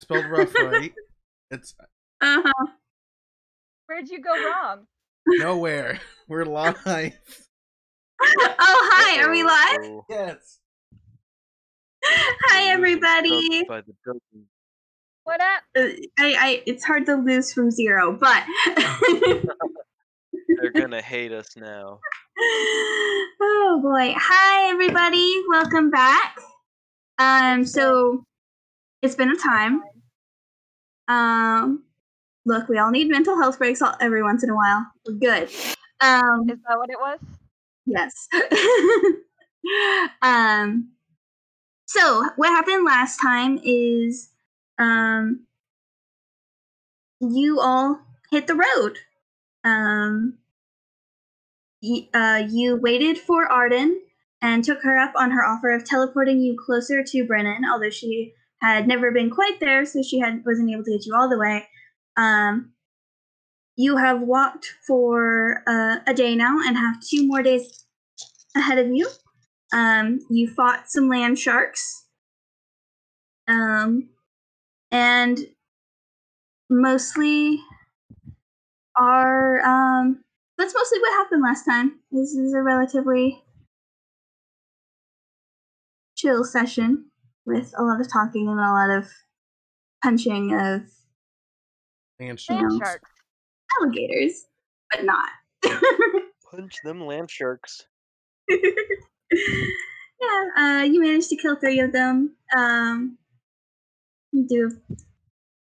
Spelled rough, right? It's Uh-huh. Where'd you go wrong? nowhere. We're live. Oh, hi. Are we live? Yes. Hi, everybody. By the dozen. What up? It's hard to lose from zero, but They're gonna hate us now. oh boy. Hi, everybody. Welcome back. So it's been a time. Look, we all need mental health breaks every once in a while. We're good. Is that what it was? Yes. So what happened last time is you all hit the road. You waited for Arden and took her up on her offer of teleporting you closer to Brenin, although she had never been quite there, so she wasn't able to get you all the way. You have walked for a day now and have 2 more days ahead of you. You fought some land sharks. And mostly that's mostly what happened last time. This is a relatively chill session with a lot of talking and a lot of punching of Land sharks. Alligators, but not. Punch them land sharks. Yeah, you managed to kill 3 of them. You do a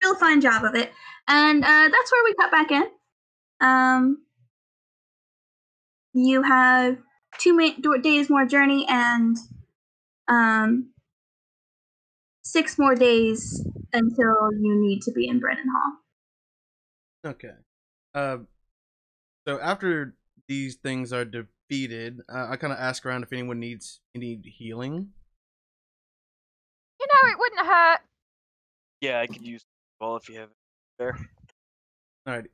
real fine job of it. And that's where we cut back in. You have 2 days more journey and 6 more days until you need to be in Brenin Hall. Okay. So after these things are defeated, I kind of ask around if anyone needs any healing. You know, it wouldn't hurt. Yeah, I could use ball if you have it there. Alright.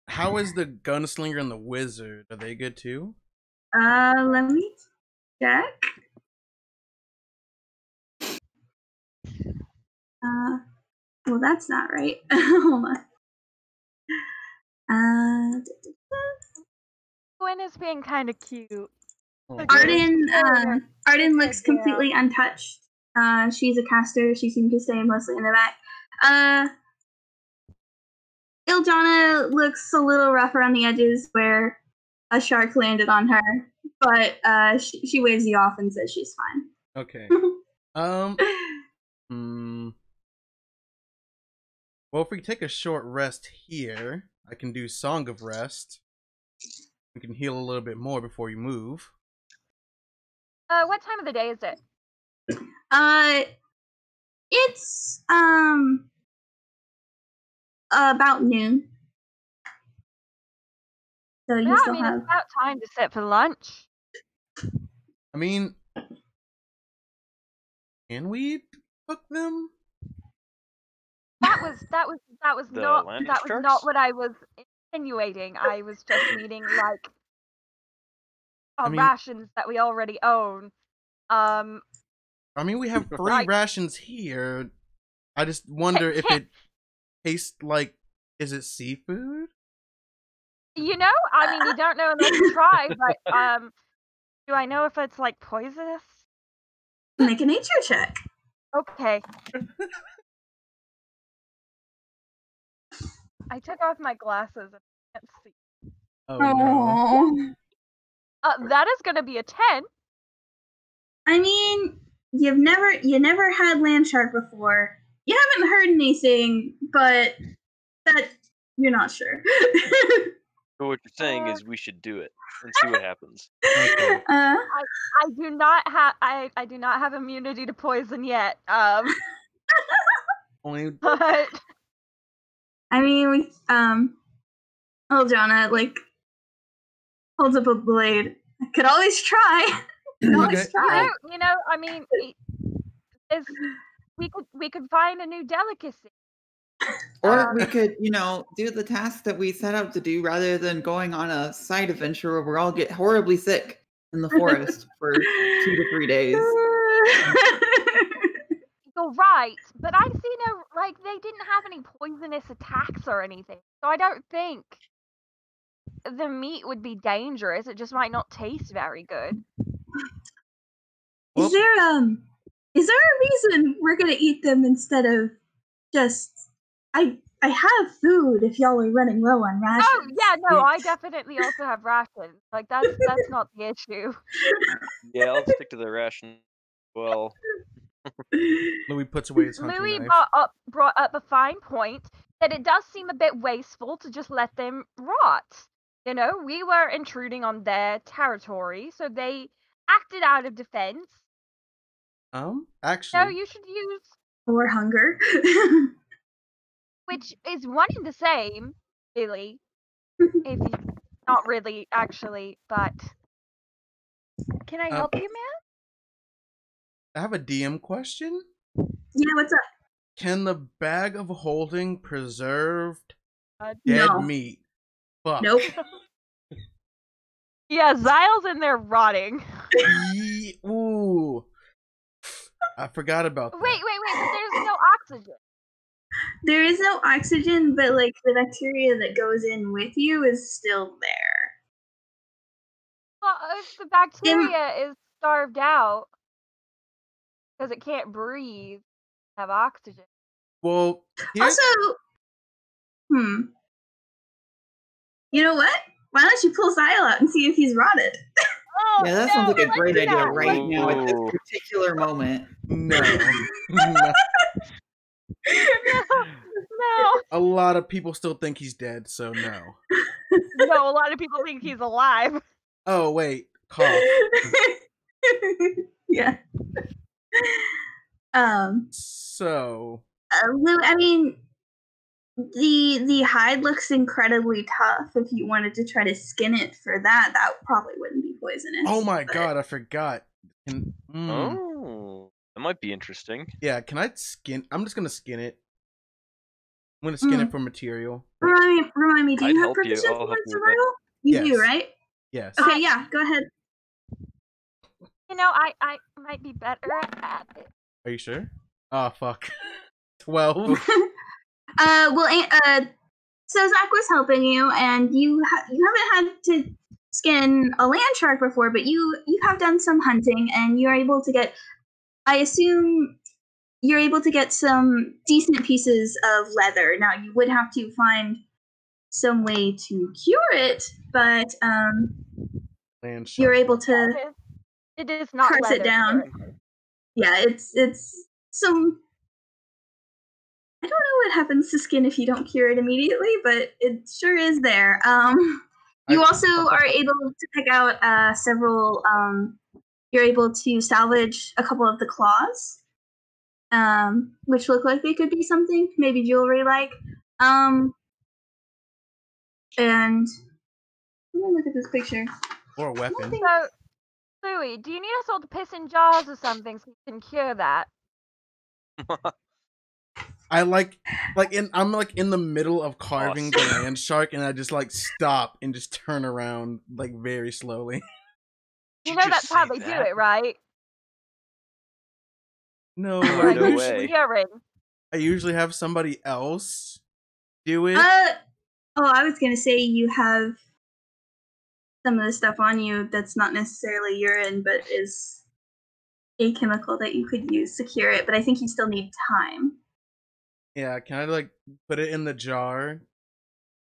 How is the gunslinger and the wizard? Are they good too? Let me check. Well, that's not right. Hold on. Gwen is being kind of cute. Oh, Arden looks completely untouched. She's a caster. She seems to stay mostly in the back. Iljana looks a little rough around the edges where a shark landed on her, but she waves you off and says she's fine. Okay. Well, if we take a short rest here, I can do Song of Rest. We can heal a little bit more before you move. What time of the day is it? It's about noon. So you still have. It's about time to sit for lunch. I mean, can we cook them? That was not what I was insinuating. I was just meaning like rations that we already own. I mean, we have 3 rations here. I just wonder if it tastes like. Is it seafood? You know, I mean, you don't know unless you try. But do I know if it's like poisonous? Make a nature check. Okay. I took off my glasses and I can't see. Oh no. That is gonna be a 10. I mean, you never had land shark before. You haven't heard anything, but that you're not sure. So what you're saying is we should do it and see what happens. Okay. I do not have immunity to poison yet. Only. But I mean, Iljana holds up a blade. I could always try. Try. You know, I mean, we could find a new delicacy. Or we could, do the task that we set out to do rather than going on a side adventure where we all get horribly sick in the forest for 2 to 3 days. The all right, but I see no, like, they didn't have any poisonous attacks or anything, so I don't think the meat would be dangerous. It just might not taste very good. Is there a reason we're gonna eat them instead of just? I have food if y'all are running low on rations. Oh yeah, no, I definitely also have rations. Like that's not the issue. Yeah, I'll stick to the ration. Well, Louis puts away his hunting Louis knife. brought up a fine point that it does seem a bit wasteful to just let them rot. You know, we were intruding on their territory, so they acted out of defense. Actually, No, you should use or hunger, which is one and the same, really. If you not really, actually, but can I help you, man? I have a DM question. Yeah, what's up? Can the bag of holding preserved dead No. meat? Fuck. Nope. Yeah, Zyle's in there rotting. Ooh. I forgot about that. Wait, but there's no oxygen. There is no oxygen, but like the bacteria that goes in with you is still there. Well, if the bacteria is starved out because it can't breathe, have oxygen. Well, also, you know what? Why don't you pull Zyle out and see if he's rotted? Oh, Yeah, that sounds like a great idea right now at this particular moment. No. No. A lot of people still think he's dead, so no. No, a lot of people think he's alive. Oh, wait. Cough. Yeah. So. Lou, I mean, the hide looks incredibly tough. If you wanted to try to skin it for that, that probably wouldn't be poisonous. Oh my god, I forgot. Oh, that might be interesting. Yeah, can I skin? I'm just gonna skin it. I'm gonna skin it for material. Remind me, do you have proficiency in survival? You do, right? Yes. Okay, yeah, go ahead. You know, I might be better at it. Are you sure? Oh, fuck. 12. So Zach was helping you, and you haven't had to skin a land shark before, but you have done some hunting, and you're able to get, I assume, you're able to get some decent pieces of leather. Now, you would have to find some way to cure it, but you're able to it is not press it down. Yeah, it's some. I don't know what happens to skin if you don't cure it immediately, but it sure is there. You also are able to pick out several. You're able to salvage a couple of the claws, which look like they could be something, maybe jewelry like. And let me look at this picture. Or a weapon. So, Louis, do you need us all to piss in jars or something so you can cure that? I'm in the middle of carving the land shark, and I just stop and just turn around very slowly. You know that's how they do it, right? No, no way. I usually have somebody else do it. I was gonna say you have some of the stuff on you that's not necessarily urine, but is a chemical that you could use to cure it. But I think you still need time. Yeah, can I put it in the jar?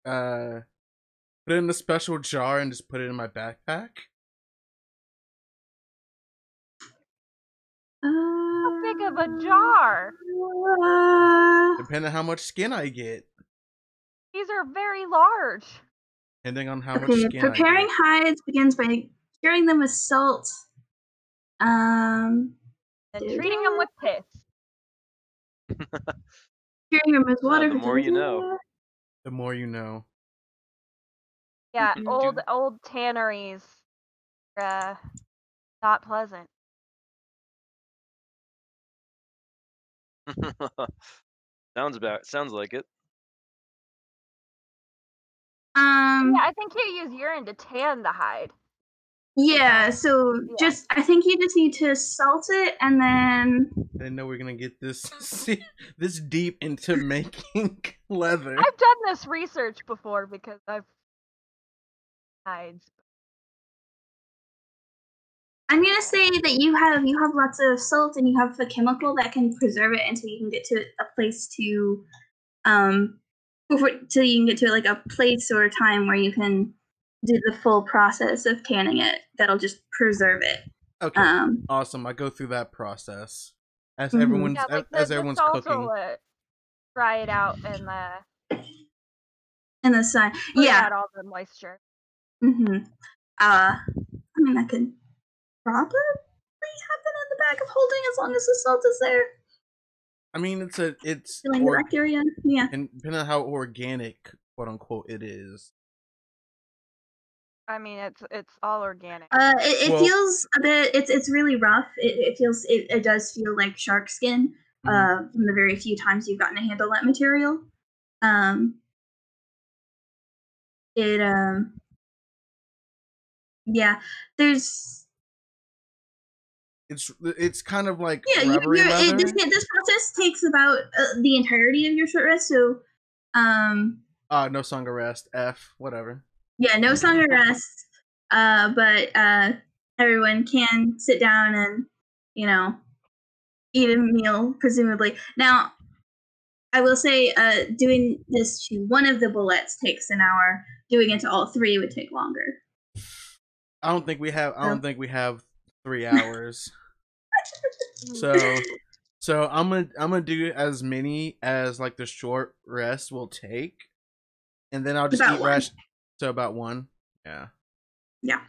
Put it in the special jar and just put it in my backpack? How big of a jar? Depending on how much skin I get. These are very large. Depending on how much skin preparing I get. hides begins by curing them with salt. And treating them with piss. Curing them with water. The more you know. The more you know. Yeah, old tanneries are not pleasant. Sounds like it. Yeah, I think you use urine to tan the hide. Yeah, so just I think you just need to salt it and then I didn't know we are gonna get this this deep into making leather. I've done this research before because I've hides. I'm gonna say that you have lots of salt and you have a chemical that can preserve it until you can get to a place to till you can get to like a place or a time where you can do the full process of canning it. That'll just preserve it. Okay, awesome. I go through that process as Mhm. everyone's Yeah, like as the everyone's salt cooking. will dry it out and in the sun. put Yeah. out all the moisture. Mm-hmm. I mean that could probably happen in the back of holding as long as the salt is there. I mean, it's Killing the bacteria. Yeah. And depending on how organic, quote unquote, it is. I mean, it's all organic. It feels a bit. It's really rough. It does feel like shark skin. From the very few times you've gotten to handle that material. Yeah. It's kind of like rubbery leather. This process takes about the entirety of your short rest. So, no song of rest. F whatever. Yeah, no song of rest. But everyone can sit down and eat a meal, presumably. Now, I will say, doing this to one of the bullets takes an hour. Doing it to all three would take longer. I don't think we have 3 hours. So I'm gonna do as many as like the short rest will take, and then I'll just eat ration. So about 1. Yeah. Yeah.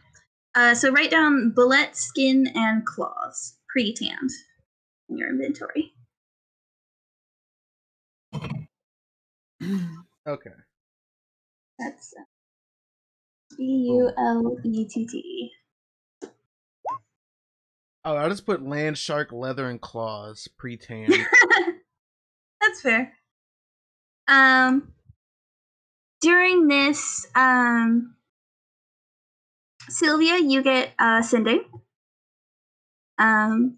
So write down bullet, skin, and claws, pre-tanned, in your inventory. Okay. That's BULETT. Oh, I'll just put land shark leather and claws pre-tanned. That's fair. During this, Sylvia, you get sending. And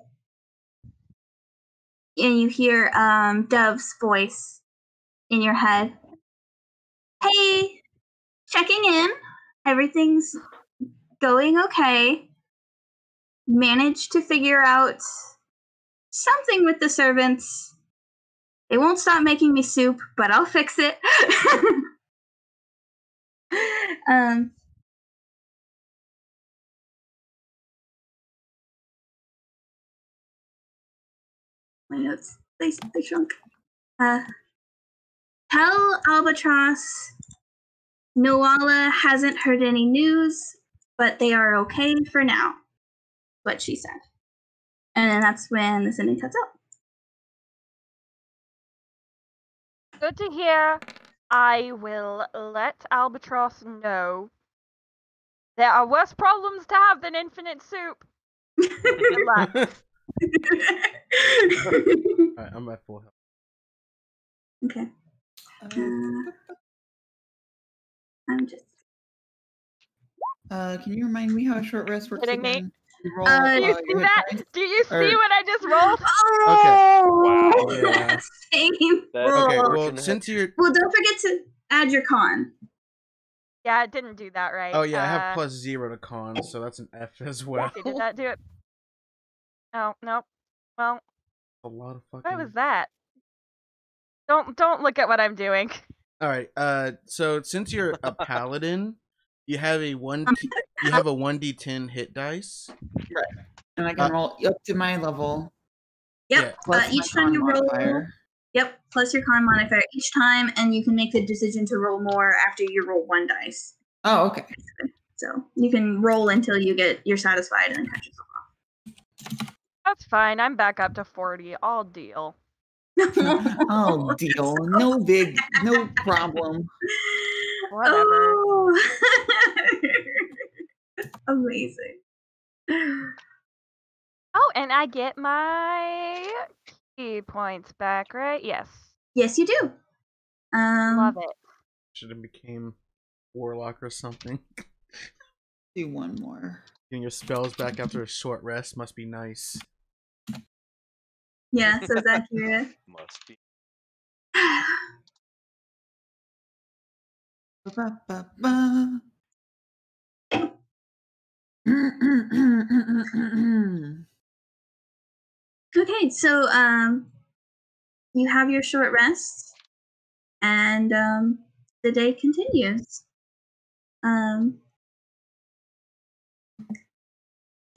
you hear Dove's voice in your head. Hey, checking in. Everything's going okay. Managed to figure out something with the servants. They won't stop making me soup, but I'll fix it. My notes, they shrunk. Tell Albatross Noala hasn't heard any news, but they are okay for now. What she said. And then that's when the sending cuts out. Good to hear. I will let Albatross know there are worse problems to have than infinite soup. Good luck. Alright, I'm at full health. Okay. I'm just. Can you remind me how short rest works Kidding again? me? Do you see that? Do you see what I just rolled? Oh, okay. Wow. That's painful. Okay, well, since you're... Well, don't forget to add your con. Yeah, I didn't do that right. Oh, yeah, I have +0 to con, so that's an F as well. Okay, did that do it? Oh, no. Well, a lot of fucking... What was that? Don't look at what I'm doing. Alright, so since you're a paladin, you have a 1d10 hit dice. Right. And I can roll up to my level. Yep. Yeah, Each time you roll. Yep. Plus your con modifier each time, and you can make the decision to roll more after you roll 1 dice. Oh, okay. So you can roll until you're satisfied and then cut yourself off. That's fine. I'm back up to 40. I'll deal. I'll deal. No problem. Whatever. Oh. Amazing. Oh, and I get my key points back, right? Yes. Yes, you do. Love it. Should have became warlock or something. Do one more. Getting your spells back after a short rest must be nice. Yeah, so it's accurate. Must be. Ba-ba-ba-ba. Okay, so you have your short rest, and the day continues.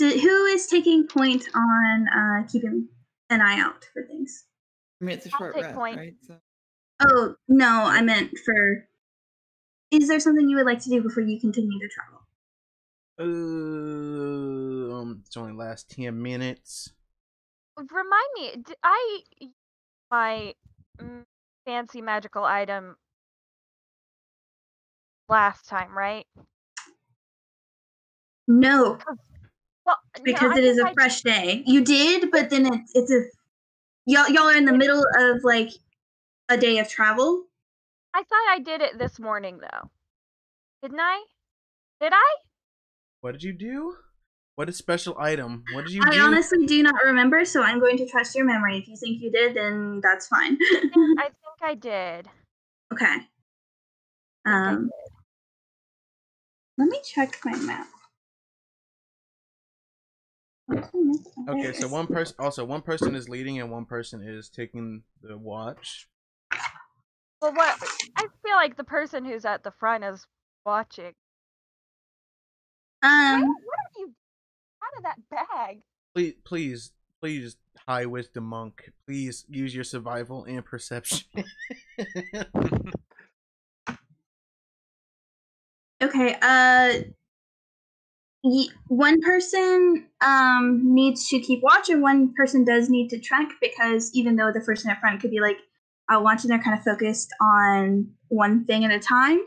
Who is taking point on keeping an eye out for things? I mean, it's a I'll short take rest, point. right? So Oh, no, I meant for... Is there something you would like to do before you continue to travel? It's only last 10 minutes. Remind me, did I use my fancy magical item last time, right? No, Well, no, because I it is think a fresh day. You did, but then it's a... Y'all are in the middle of, like, a day of travel. I thought I did it this morning, though. Didn't I? Did I? What did you do? What a special item. What did you I do? honestly do not remember, so I'm going to trust your memory. If you think you did, then that's fine. I think I did. Okay. I think I did. Let me check my map. Okay, so one person is leading and one person is taking the watch. Well, what? I feel like the person who's at the front is watching. What are you out of that bag? Please, high wisdom monk. Please use your survival and perception. Okay, one person needs to keep watch and one person does need to track, because even though the person up front could be like watching, they're kind of focused on one thing at a time.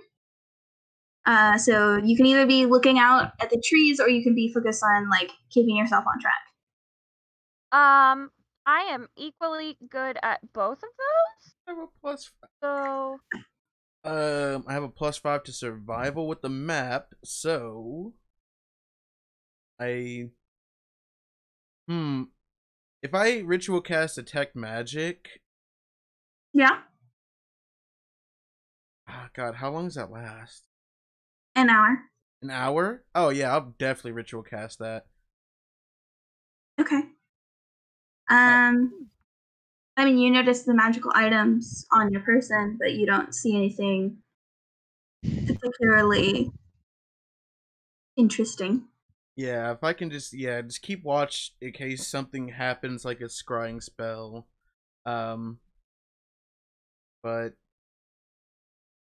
So you can either be looking out at the trees or you can be focused on like keeping yourself on track. I am equally good at both of those. I have a plus. So I have a +5 to survival with the map, so if I ritual cast detect magic. Yeah. Oh God, how long does that last? An hour. An hour? Oh yeah, I'll definitely ritual cast that. Okay. I mean, you notice the magical items on your person, but you don't see anything particularly interesting. Yeah, if I can just keep watch in case something happens, like a scrying spell. But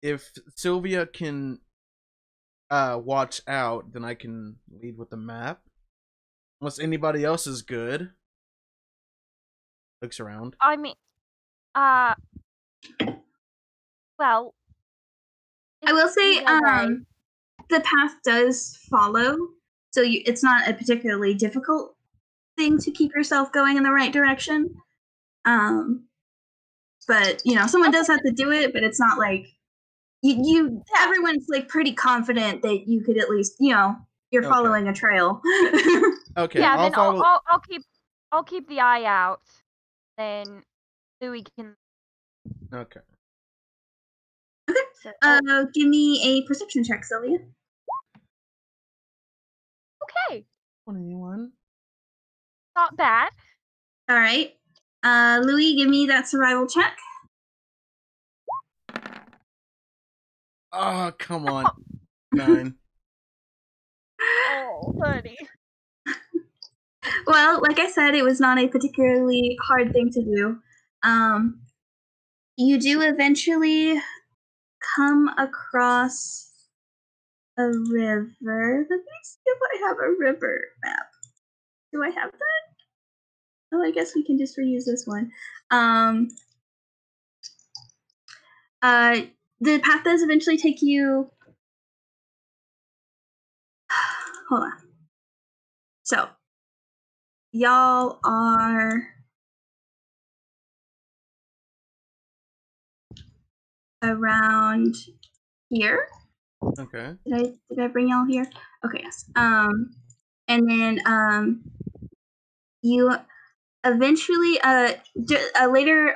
if Sylvia can watch out, then I can lead with the map. Unless anybody else is good. Looks around. I mean, well, I will say, either way. the path does follow, so it's not a particularly difficult thing to keep yourself going in the right direction. But you know, someone does have to do it, but it's not like you everyone's like pretty confident that you could at least, you know, you're following a trail. Okay, Yeah, I'll then follow. I'll keep the eye out. Then Louis can. Okay. Okay. So, Give me a perception check, Sylvia. okay. 21. Not bad. All right. Louis, give me that survival check. Oh, come on. 9. Oh, honey. Well, like I said, it was not a particularly hard thing to do. You do eventually come across a river. Let me see if I have a river map. Do I have that? Oh, I guess we can just reuse this one. The path does eventually take you... Hold on. So, y'all are around here. Okay. Did I bring y'all here? Okay, yes. and then you eventually later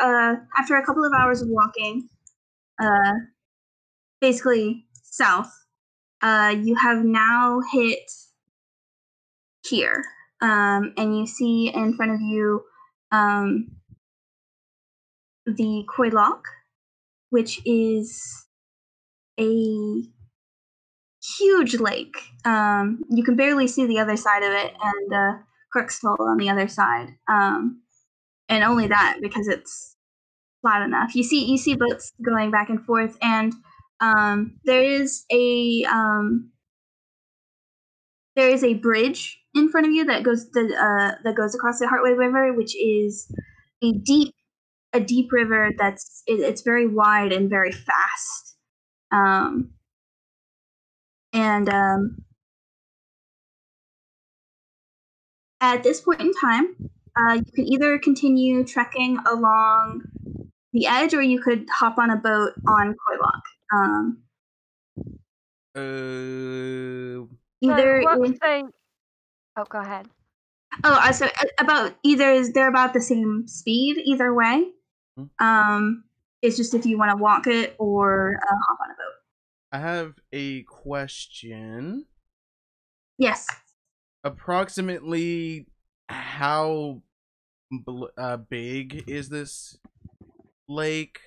after a couple of hours of walking, basically south, you have now hit here, and you see in front of you the Koilok, which is a huge lake. You can barely see the other side of it, and Crooksville on the other side, and only that because it's flat enough. You see boats going back and forth, and there is a bridge in front of you that goes across the Heartway River, which is a deep river it's very wide and very fast. And at this point in time, you can either continue trekking along the edge, or you could hop on a boat on Koilok. Either So what's the... Oh, go ahead. so they're about the same speed either way. It's just if you want to walk it or hop on a boat. I have a question. Yes. Approximately how big is this lake?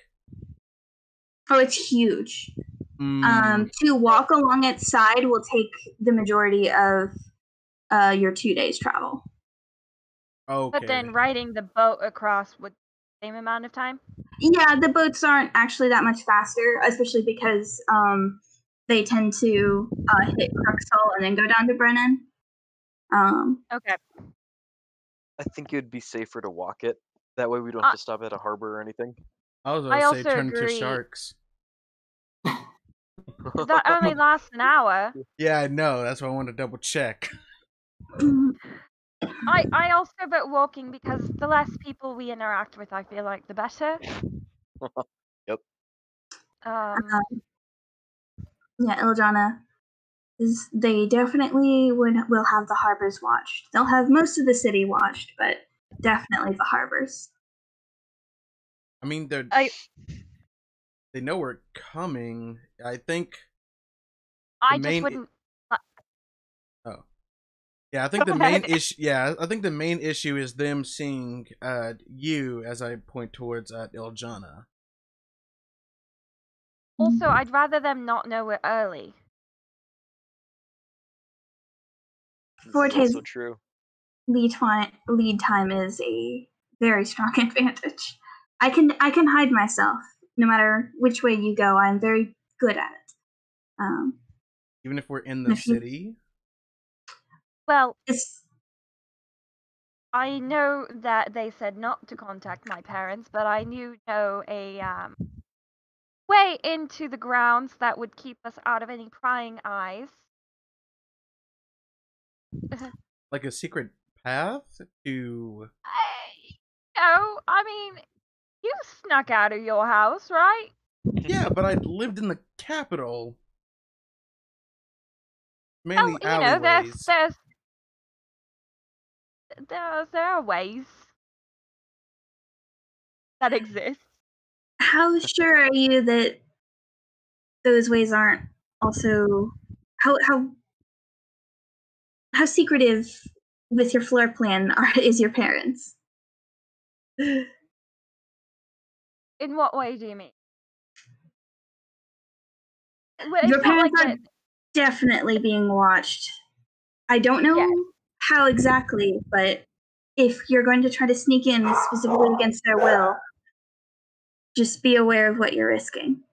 Oh, it's huge. To walk along its side will take the majority of your 2 days travel. Okay. But then riding the boat across would the same amount of time? Yeah, the boats aren't actually that much faster, especially because they tend to hit Crooksville and then go down to Brenin. Okay. I think it would be safer to walk it. That way we don't have to stop at a harbor or anything. I was I going to say also turn to agree. sharks. That only lasts an hour. Yeah, I know. That's why I wanted to double check. I also vote walking because the less people we interact with, I feel like, the better. Yep. Yeah, Iljana, they definitely will have the harbors watched. They'll have most of the city watched, but definitely the harbors. I mean, they know we're coming. I think. I just wouldn't. Oh, yeah. I think the main issue. Yeah, I think the main issue is them seeing you as I point towards Iljana. Also, I'd rather them not know we're early. This is also true. Lead time is a very strong advantage. I can hide myself no matter which way you go. I'm very good at it. Even if we're in the city. Well, I know that they said not to contact my parents, but I know a way into the grounds that would keep us out of any prying eyes. Like a secret path to... No, I mean, you snuck out of your house, right? Yeah, but I lived in the capital. Mainly alleyways. There are ways that exist. How sure are you that those ways aren't also how secretive with your floor plan is your parents? In what way do you mean? Your parents are definitely being watched. I don't know how exactly, but if you're going to try to sneak in specifically against their will, just be aware of what you're risking.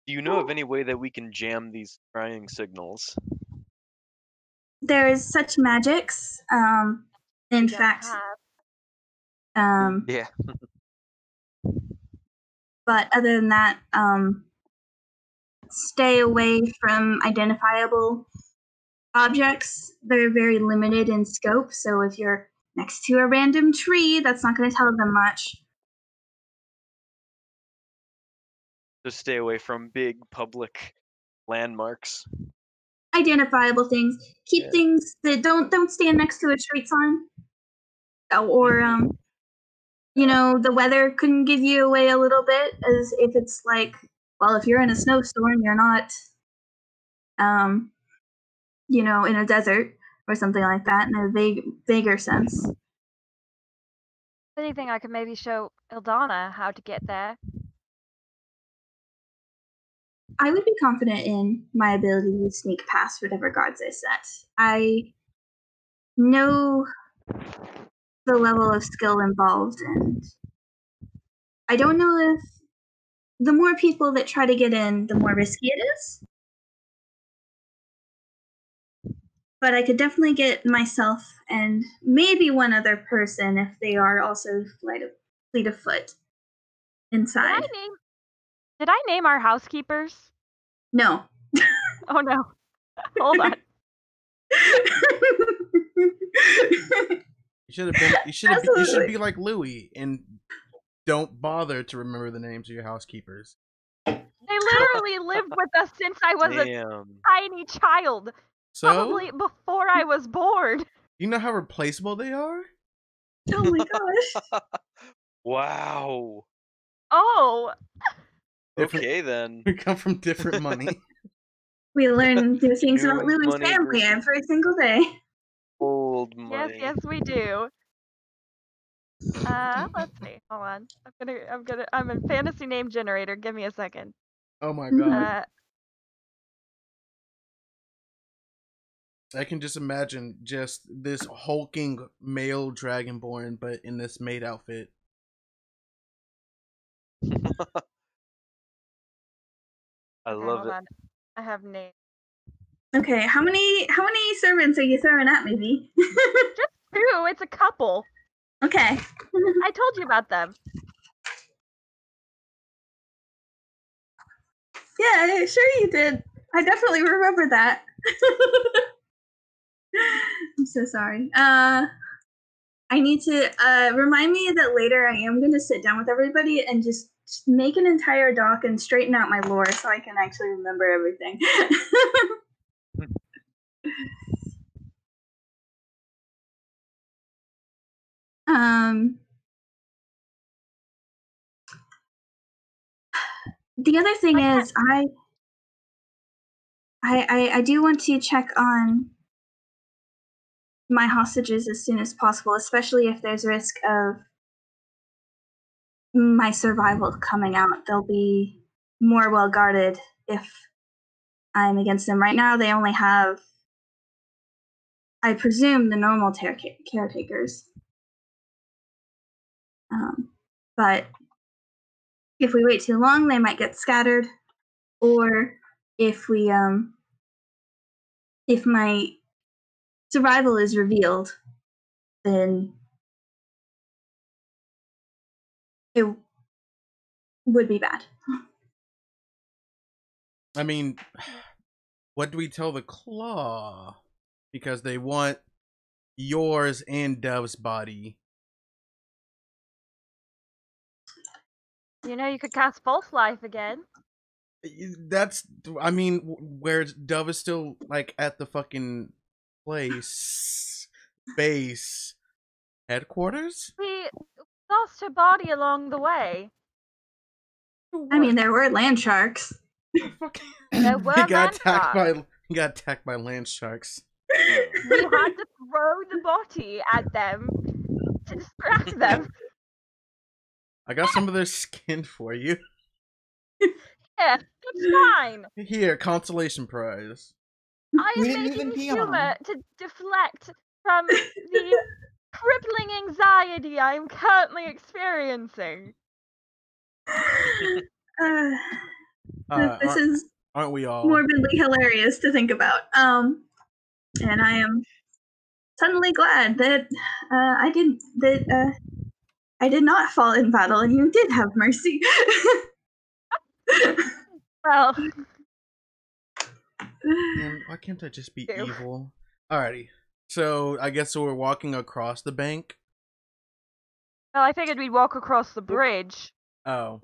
Do you know of any way that we can jam these prying signals? There is such magics. In fact, yeah. But other than that, stay away from identifiable objects. They're very limited in scope, so if you're next to a random tree, that's not going to tell them much. Just stay away from big public landmarks. I identifiable things. Keep things that don't stand next to a street sign. Or the weather can give you away a little bit, as if it's like, well, if you're in a snowstorm, you're not in a desert or something like that in a vaguer sense. Anything I could maybe show Ildana how to get there. I would be confident in my ability to sneak past whatever guards I set. I know the level of skill involved, and I don't know if the more people that try to get in, the more risky it is. But I could definitely get myself and maybe one other person, if they are also fleet of foot, inside. Did I name our housekeepers? No. Oh no. Hold on. You should be like Louis and don't bother to remember the names of your housekeepers. They literally lived with us since I was a tiny child. So? Probably before I was born. You know how replaceable they are? Oh my gosh. Wow. Oh. Okay then. We come from different money. We learn new things about New Louis' money family versus every single day. Old money. Yes, we do. Let's see. Hold on. I'm in fantasy name generator. Give me a second. Oh my god. I can just imagine just this hulking male dragonborn, but in this maid outfit. I love it. On. I have names. Okay, how many servants are you throwing at me, V? Just 2. It's a couple. Okay. I told you about them. Yeah, sure you did. I definitely remember that. I'm so sorry. I need to remind me that later I am going to sit down with everybody and just make an entire doc and straighten out my lore so I can actually remember everything. The other thing is I do want to check on my hostages as soon as possible, especially if there's risk of my survival coming out. They'll be more well guarded if I'm against them. Right now, they only have, I presume, the normal caretakers. But if we wait too long, they might get scattered. Or if my survival is revealed, then it would be bad. I mean, what do we tell the Claw? Because they want yours and Dove's body. You could cast False Life again. That's, I mean, where Dove is still, like, at the fucking place, base, headquarters? We lost her body along the way. I mean, there were land sharks. There were He got attacked by land sharks. We had to throw the body at them to distract them. I got some of their skin for you. Yeah, that's fine. Here, consolation prize. I am making humor to deflect from the crippling anxiety I am currently experiencing. This is aren't we all morbidly hilarious to think about. And I am suddenly glad that I did not fall in battle and you did have mercy. Well, man, why can't I just be evil? Alrighty, so I guess we're walking across the bank. Well, I figured we'd walk across the bridge. Oh,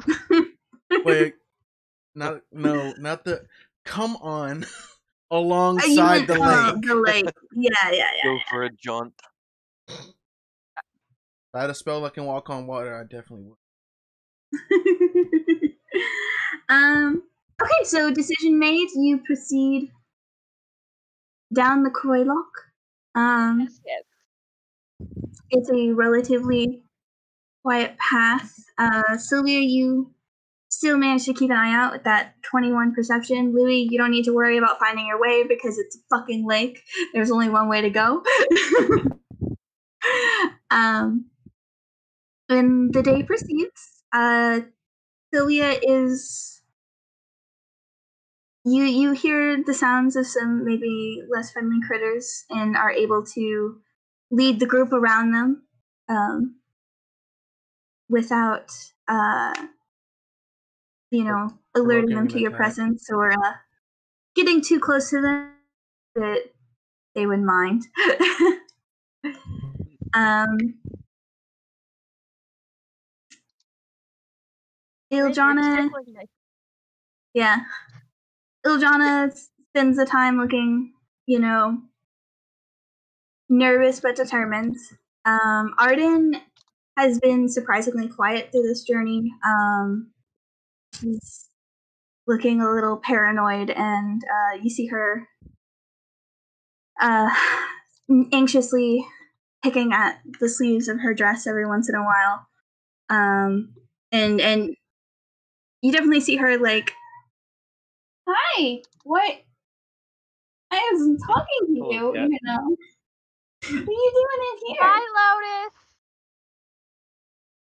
wait, not the. Come on. alongside the lake. The lake. Yeah. Go for a jaunt. If I had a spell that can walk on water, I definitely would. Okay, so decision made. You proceed down the Croylock. Yes. It's a relatively quiet path. Sylvia, you still manage to keep an eye out with that 21 perception. Louis, you don't need to worry about finding your way because it's a fucking lake. There's only one way to go. When the day proceeds, Sylvia is... You hear the sounds of some maybe less friendly critters and are able to lead the group around them without alerting them to your presence or getting too close to them that they would mind. Iljana, yeah. Iljana spends the time looking, nervous but determined. Arden has been surprisingly quiet through this journey. She's looking a little paranoid, and you see her anxiously picking at the sleeves of her dress every once in a while. And you definitely see her like, hi, what? I wasn't talking to you, yeah. you know. What are you doing in here? Hi, Lotus.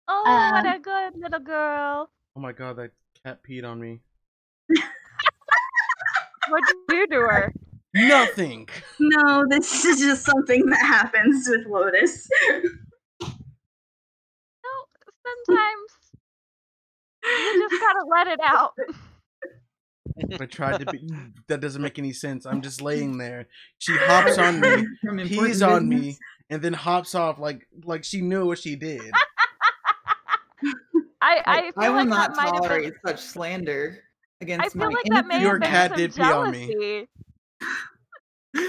Oh, what a good little girl. Oh my god, that cat peed on me. What'd you do to her? Nothing. No, this is just something that happens with Lotus. No, sometimes you just gotta let it out. I tried to be. That doesn't make any sense. I'm just laying there. She hops on me, pees on me, and then hops off like she knew what she did. I feel will like not that might have tolerate been. such slander against I feel my like that may Your have been cat some did pee on me. jealousy.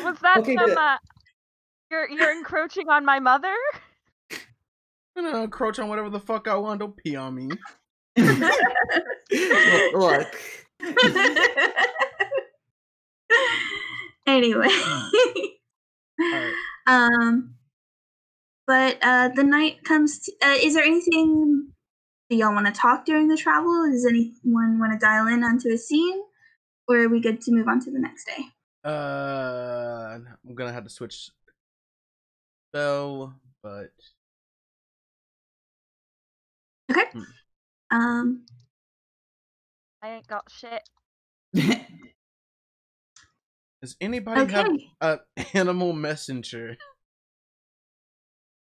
Was that Okay, some? good. You're encroaching on my mother? I'm gonna encroach on whatever the fuck I want. Don't pee on me. Look. Anyway. Alright. But the night comes to, is there anything, do y'all want to talk during the travel? Does anyone want to dial in onto a scene? Or are we good to move on to the next day? I'm gonna have to switch spell, but Okay. I ain't got shit. does anybody have a animal messenger?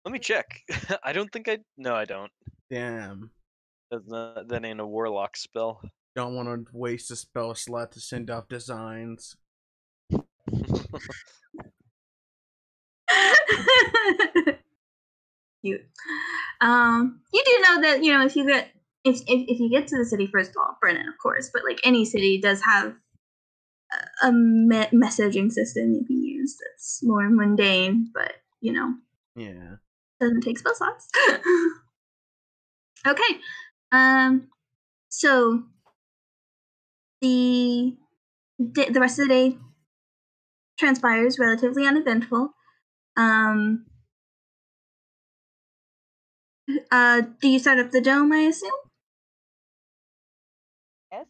Let me check. I don't think I. No, I don't. Damn. That ain't a warlock spell. Don't want to waste a spell slot to send off designs. Cute. You do know that if you get to the city, first of all, Brenin, of course, but like any city does have a messaging system you can use that's more mundane, but yeah, doesn't take spell slots. Okay. So the rest of the day transpires relatively uneventful. Do you set up the dome, I assume? Yes.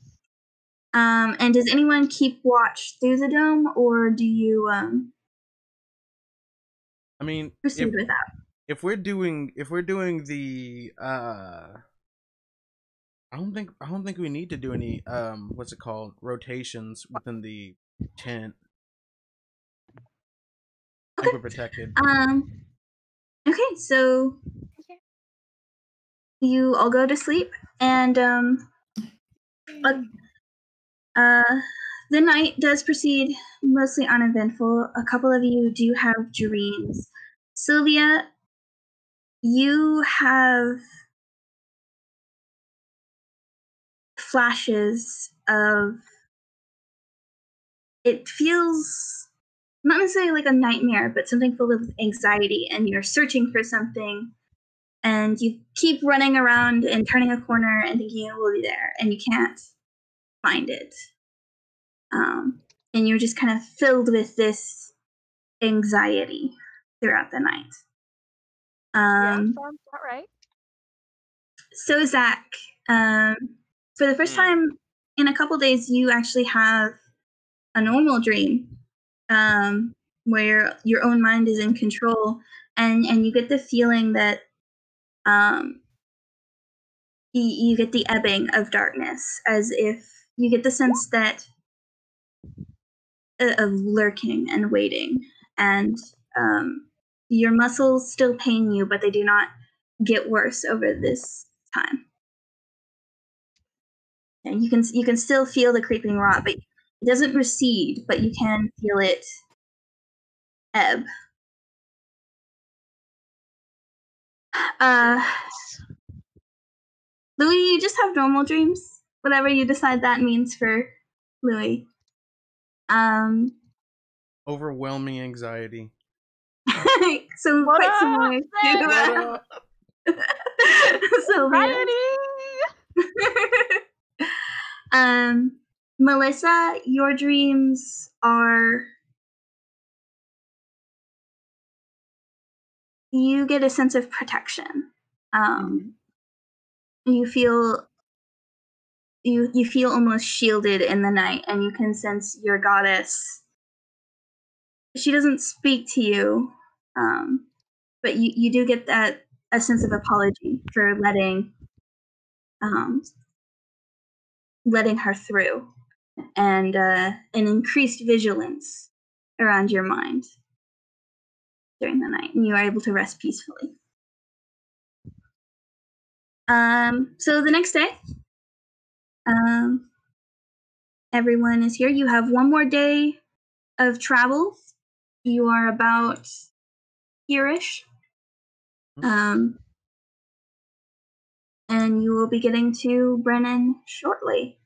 And does anyone keep watch through the dome, or do you I mean, proceed with that? If we're doing the I don't think we need to do any what's it called, rotations within the tent. I think we're protected. Okay, so you all go to sleep, and the night does proceed mostly uneventful. A couple of you do have dreams. Sylvia, you have flashes of it feels not necessarily like a nightmare, but something filled with anxiety, and you're searching for something, and you keep running around and turning a corner and thinking it will be there, and you can't find it. And you're just kind of filled with this anxiety throughout the night. Yeah, sounds about right. So Zach, for the first time in a couple days, you actually have a normal dream, where your own mind is in control, and you get the feeling that you get the ebbing of darkness, as if you get the sense that of lurking and waiting, and your muscles still pain you, but they do not get worse over this time. And you can still feel the creeping rot, but it doesn't recede, but you can feel it ebb. Louis, you just have normal dreams. Whatever you decide that means for Louis. Overwhelming anxiety. So What quite up, similar to Sylvia. Melissa, your dreams are, you get a sense of protection. You feel you feel almost shielded in the night, and you can sense your goddess. She doesn't speak to you, but you do get a sense of apology for letting her through, and an increased vigilance around your mind during the night, and you are able to rest peacefully. So the next day, everyone is here. You have one more day of travel. You are about here-ish. And you will be getting to Brenin shortly.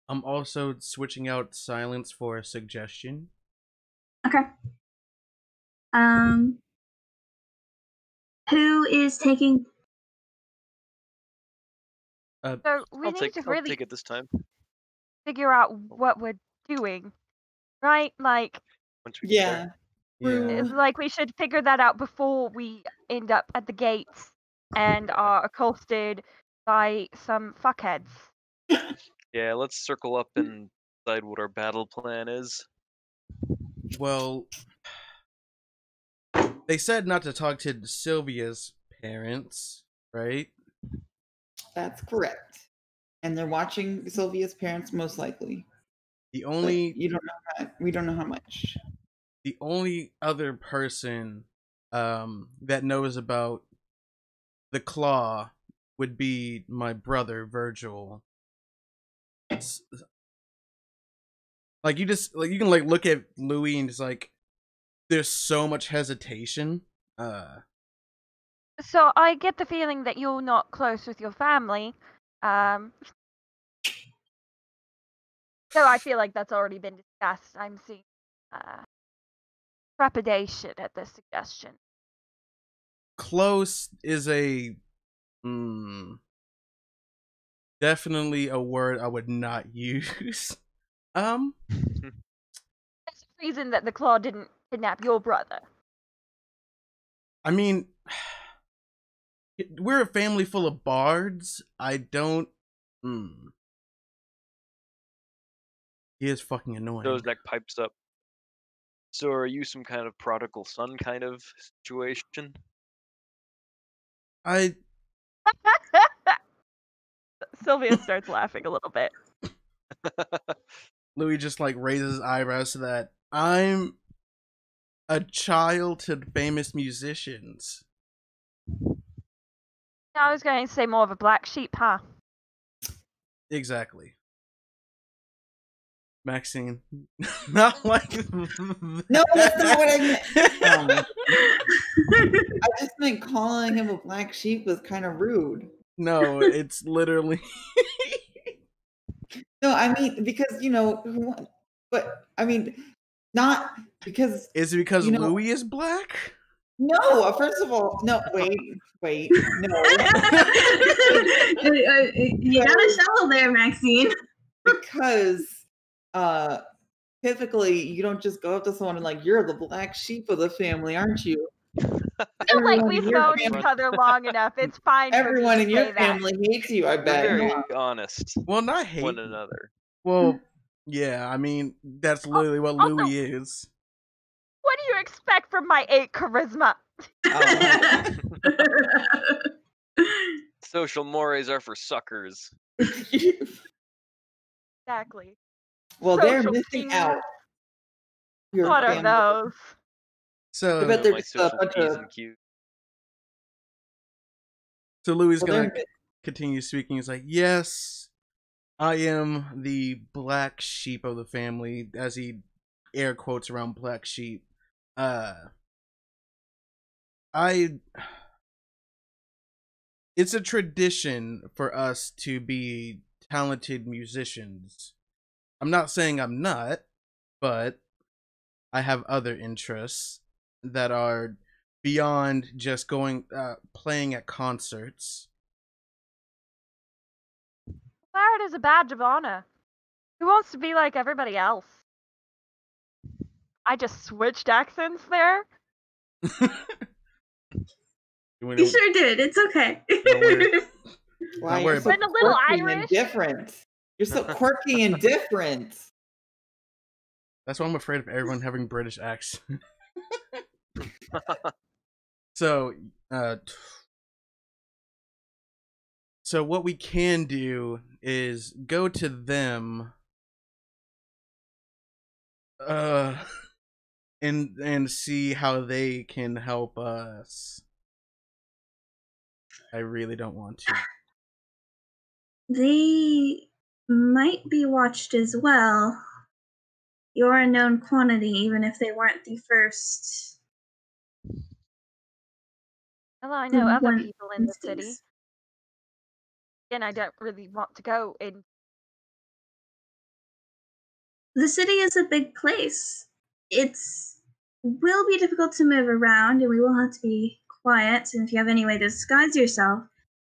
I'm also switching out silence for a suggestion. Okay. Who is taking? So we need to really take it this time. figure out what we're doing, right? Like, once we get there. like we should figure that out before we end up at the gates and are accosted by some fuckheads. Yeah, let's circle up and decide what our battle plan is. Well, they said not to talk to Sylvia's parents, right? That's correct. And they're watching Sylvia's parents, most likely. The only we don't know how much. The only other person that knows about the claw would be my brother Virgil. Like you can like look at Louis and just like there's so much hesitation. So I get the feeling that you're not close with your family. So I feel like that's already been discussed. I'm seeing trepidation at this suggestion. Close is a definitely a word I would not use. There's a reason that the claw didn't kidnap your brother. I mean, we're a family full of bards. I don't. He is fucking annoying. Doznak pipes up. So are you some kind of prodigal son kind of situation? Sylvia starts laughing a little bit. Louis just like raises his eyebrows to that. I'm a child to famous musicians. I was going to say more of a black sheep, huh? Exactly. Maxine. Not like No, that's not what I meant. I just meant calling him a black sheep was kind of rude. No, it's literally No, I mean, because, you know, But I mean, not because. Is it because you know, Louis is black? No, first of all, no. Wait, no. You got a shovel there, Maxine. Because typically you don't just go up to someone and like, you're the black sheep of the family, aren't you? I feel like Everyone we've in your known each family- other long enough. It's fine Everyone for in me to your say that. family hates you, I We're bet. very huh? honest. Well, not hate one another. Well, yeah. I mean, that's literally what also- Louis is. What do you expect from my 8 charisma? Social mores are for suckers. Exactly. Well, they're Social missing cues. out. Your What are family. those? So, I bet they're My just a social bunch P's of. and Q's. so Louis is Well, gonna they're continue speaking. He's like, "Yes, I am the black sheep of the family," as he air quotes around black sheep. It's a tradition for us to be talented musicians. I'm not saying I'm not, but I have other interests that are beyond just going playing at concerts. Wear it as a badge of honor. Who wants to be like everybody else? I just switched accents there. You sure did. It's okay. Why Not you're worried so Been a little quirky and Irish. different. You're so quirky and different. That's why I'm afraid of everyone having British accent. So what we can do is go to them and see how they can help us. I really don't want to. They might be watched as well. You're a known quantity, even if they weren't the first. Well, I know other one people in the instance. city. And I don't really want to go in. The city is a big place. It's will be difficult to move around, and we will have to be quiet. And if you have any way to disguise yourself,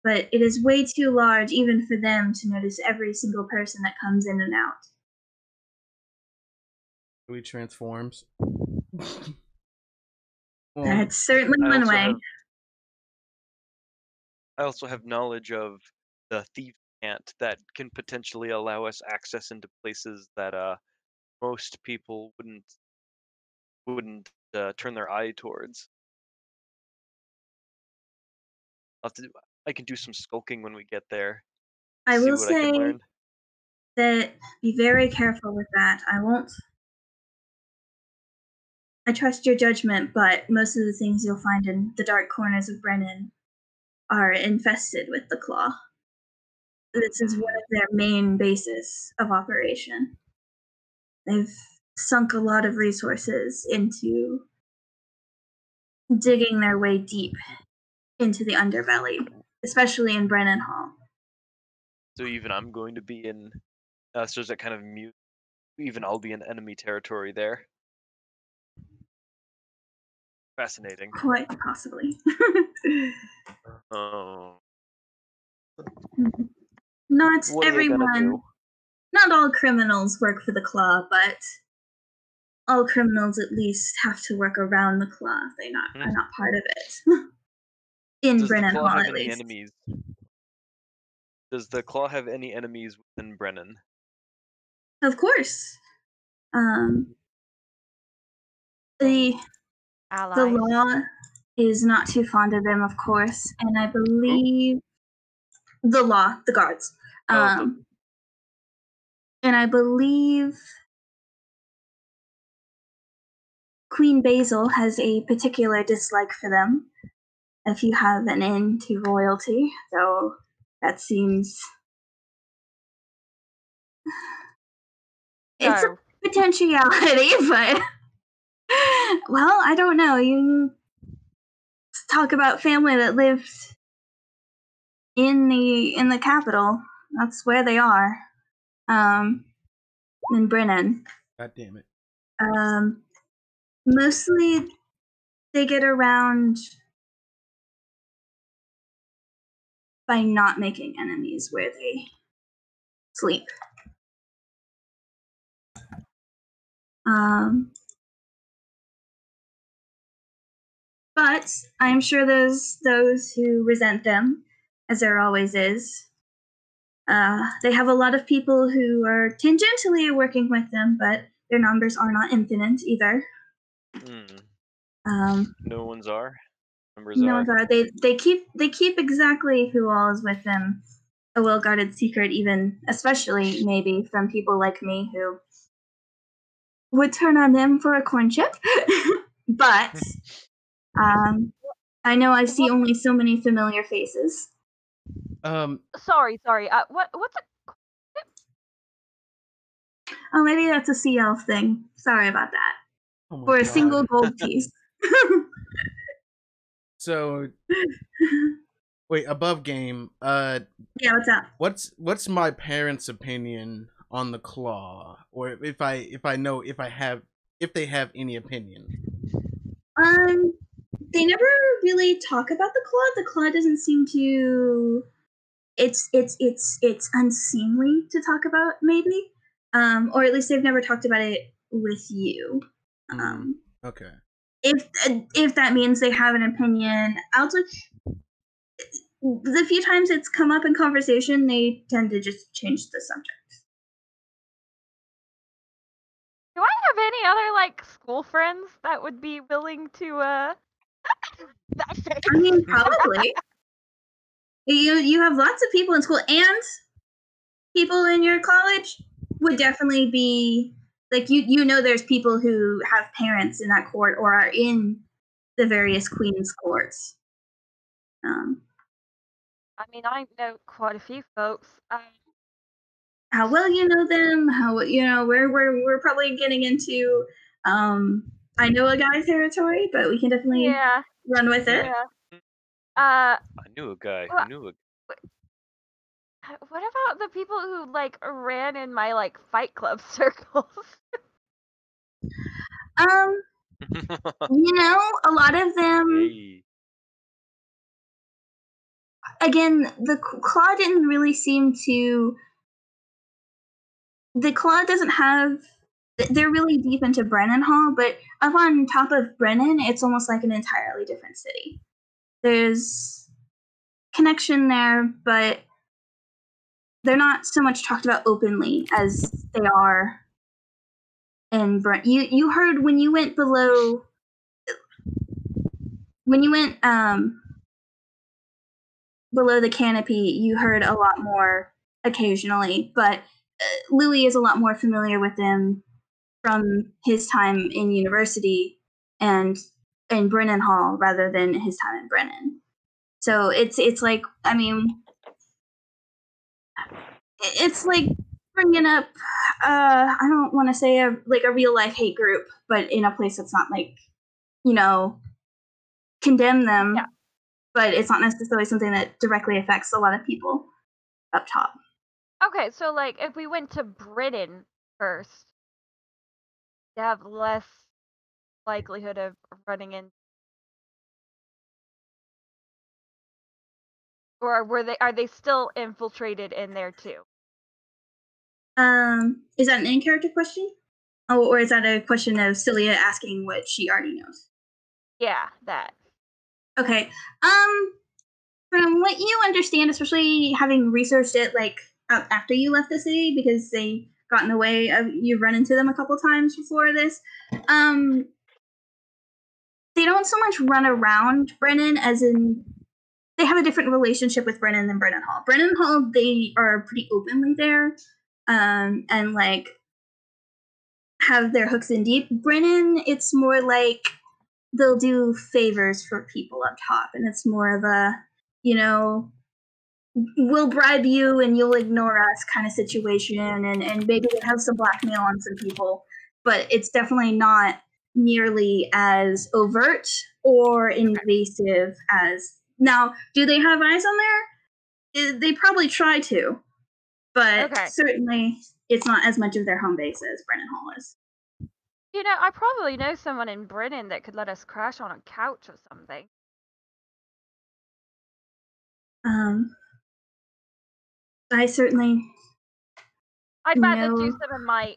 but it is way too large, even for them to notice every single person that comes in and out. Louis transforms. That's certainly one way. I also have knowledge of the thief ant that can potentially allow us access into places that most people wouldn't turn their eye towards. I can do some skulking when we get there. I See will what I can say learn. that be very careful with that. I trust your judgment, but most of the things you'll find in the dark corners of Brenin are infested with the claw. This is one of their main bases of operation. They've sunk a lot of resources into digging their way deep into the underbelly, especially in Brennan Hall. So even I'm going to be in. So is that kind of mute? Even I'll be in enemy territory there. Fascinating. Quite possibly. Oh. Not What are you gonna everyone, do? not all criminals work for the Claw, but all criminals at least have to work around the Claw. They're not part of it. In Does the Brennan Claw Hall, have at any least. enemies? Does the Claw have any enemies within Brenin? Of course. The Allies. law is not too fond of them, of course, and I believe the law, the guards. And I believe Queen Basil has a particular dislike for them. If you have an in to royalty, though that seems it's a potentiality, but well, I don't know. You talk about family that lived in the capital. That's where they are. In Brenin. God damn it. Mostly they get around by not making enemies where they sleep. But I'm sure there's those who resent them, as there always is. They have a lot of people who are tangentially working with them, but their numbers are not infinite either. No one's are. Numbers no are. one's are. They keep exactly who all is with them a well-guarded secret, even especially maybe from people like me who would turn on them for a corn chip. But I know I see only so many familiar faces. Sorry. What's a Oh, maybe that's a sea elf thing. Sorry about that. Oh For a God. single gold piece. So wait, above game. Yeah, what's up? What's my parents' opinion on the claw, or if they have any opinion? They never really talk about the claw. The claw doesn't seem to. It's unseemly to talk about, maybe, or at least they've never talked about it with you. Okay. If that means they have an opinion, the few times it's come up in conversation, they tend to just change the subject. Do I have any other like school friends that would be willing to that face? I mean, probably. You have lots of people in school, and people in your college would definitely be like there's people who have parents in that court or are in the various queens' courts. I mean, I know quite a few folks. How well you know them? How we're probably getting into I know a guy territory, but we can definitely run with it. Yeah. I knew a guy who knew a. What about the people who like ran in my like Fight Club circles? A lot of them. Hey. Again, the claw didn't really seem to. The claw doesn't have. They're really deep into Brenin Hall, but up on top of Brenin, it's almost like an entirely different city. There's connection there, but they're not so much talked about openly as they are in Brenin. You heard when you went below. When you went below the canopy, you heard a lot more occasionally, but Louis is a lot more familiar with them from his time in university and in Brenin Hall rather than his time in Brenin. So it's like, I mean, it's like bringing up I don't want to say a real life hate group, but in a place that's not like, condemn them. Yeah. But it's not necessarily something that directly affects a lot of people up top. Okay, so like if we went to Britain first, you have less likelihood of running in. Or are they still infiltrated in there too? Is that an in-character question? Oh, or is that a question of Celia asking what she already knows? Yeah, that. Okay. From what you understand, especially having researched it like after you left the city, because they got in the way of you've run into them a couple times before this. They don't so much run around Brenin as in they have a different relationship with Brenin than Brenin Hall. Brenin Hall, they are pretty openly there, and like have their hooks in deep. Brenin, it's more like they'll do favors for people up top, and it's more of a, we'll bribe you and you'll ignore us kind of situation, and maybe they have some blackmail on some people, but it's definitely not nearly as overt or invasive as. Now, do they have eyes on there? They probably try to, but certainly it's not as much of their home base as Brenin Hall is. You know, I probably know someone in Brenin that could let us crash on a couch or something. I certainly I'd rather do know. some of my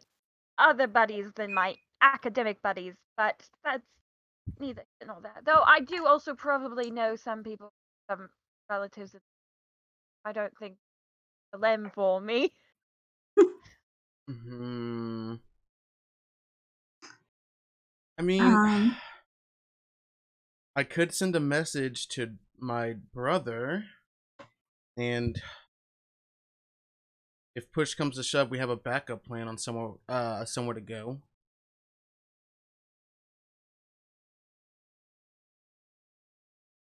other buddies than my academic buddies, but that's neither here nor there. Though I do also probably know some people, some relatives. That I don't think them for me. I mean, I could send a message to my brother, and if push comes to shove, we have a backup plan on somewhere to go.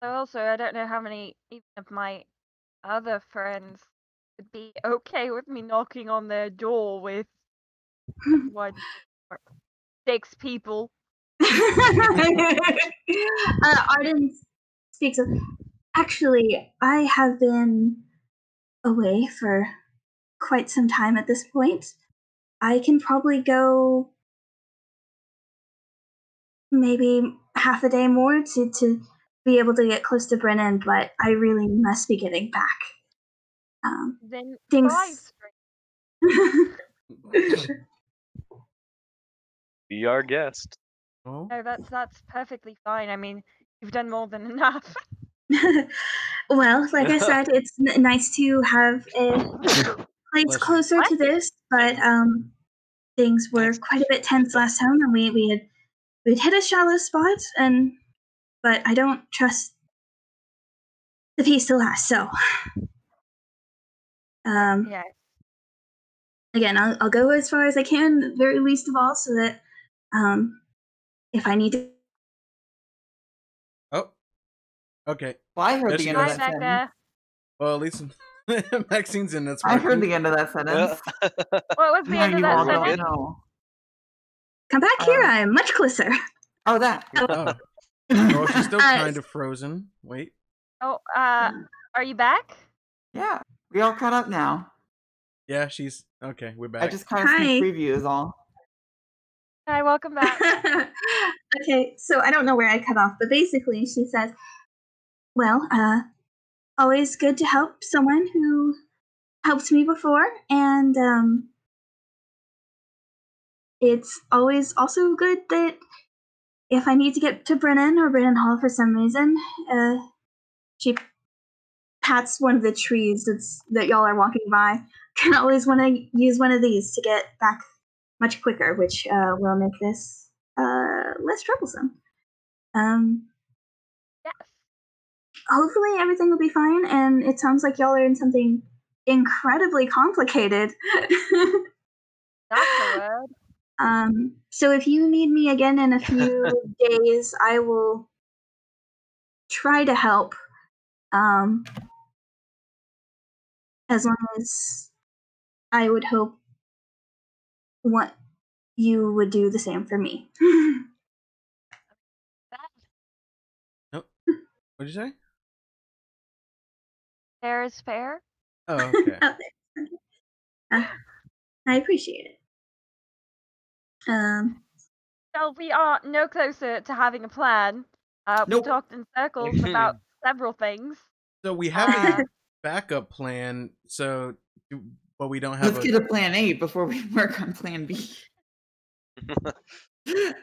So also, I don't know how many even of my other friends would be okay with me knocking on their door with 6 people. Arden speaks of. Actually, I have been away for quite some time at this point. I can probably go maybe half a day more to be able to get close to Brennan, but I really must be getting back. Then Things. 5 straight. Be our guest. Oh, No, that's perfectly fine. I mean, you've done more than enough. Well, like I said, it's nice to have a place closer to this, but things were quite a bit tense last time, and we'd hit a shallow spot, but I don't trust the peace to last. So, Yeah. again, I'll go as far as I can, very least of all, so that if I need to. Oh, okay. Well, I heard There the she end of goes. that Hi, sentence. Becca. Well, at least Maxine's in. That's I heard working. the end of that sentence. What was the Now end of you that all don't sentence? know. Come back here, I'm much closer. Oh, that. Oh, well, she's still kind of frozen. Wait. Oh, are you back? Yeah, we all caught up now. Yeah, she's okay. We're back. I just kind of sneak preview is all. Hi, welcome back. Okay, so I don't know where I cut off, but basically she says, well, always good to help someone who helped me before, and it's always also good that if I need to get to Brennan or Brennan Hall for some reason, she pats one of the trees that y'all are walking by. Can always want to use one of these to get back much quicker, which will make this less troublesome. Yes. Hopefully everything will be fine, and it sounds like y'all are in something incredibly complicated. That's the word. So if you need me again in a few days, I will try to help. As long as I would hope what you would do the same for me. Nope. What'd you say? Fair is fair. Oh, okay. I appreciate it. So we are no closer to having a plan. We Nope. talked in circles about several things. So we have a backup plan. But we don't have. Let's get a plan A before we work on plan B. All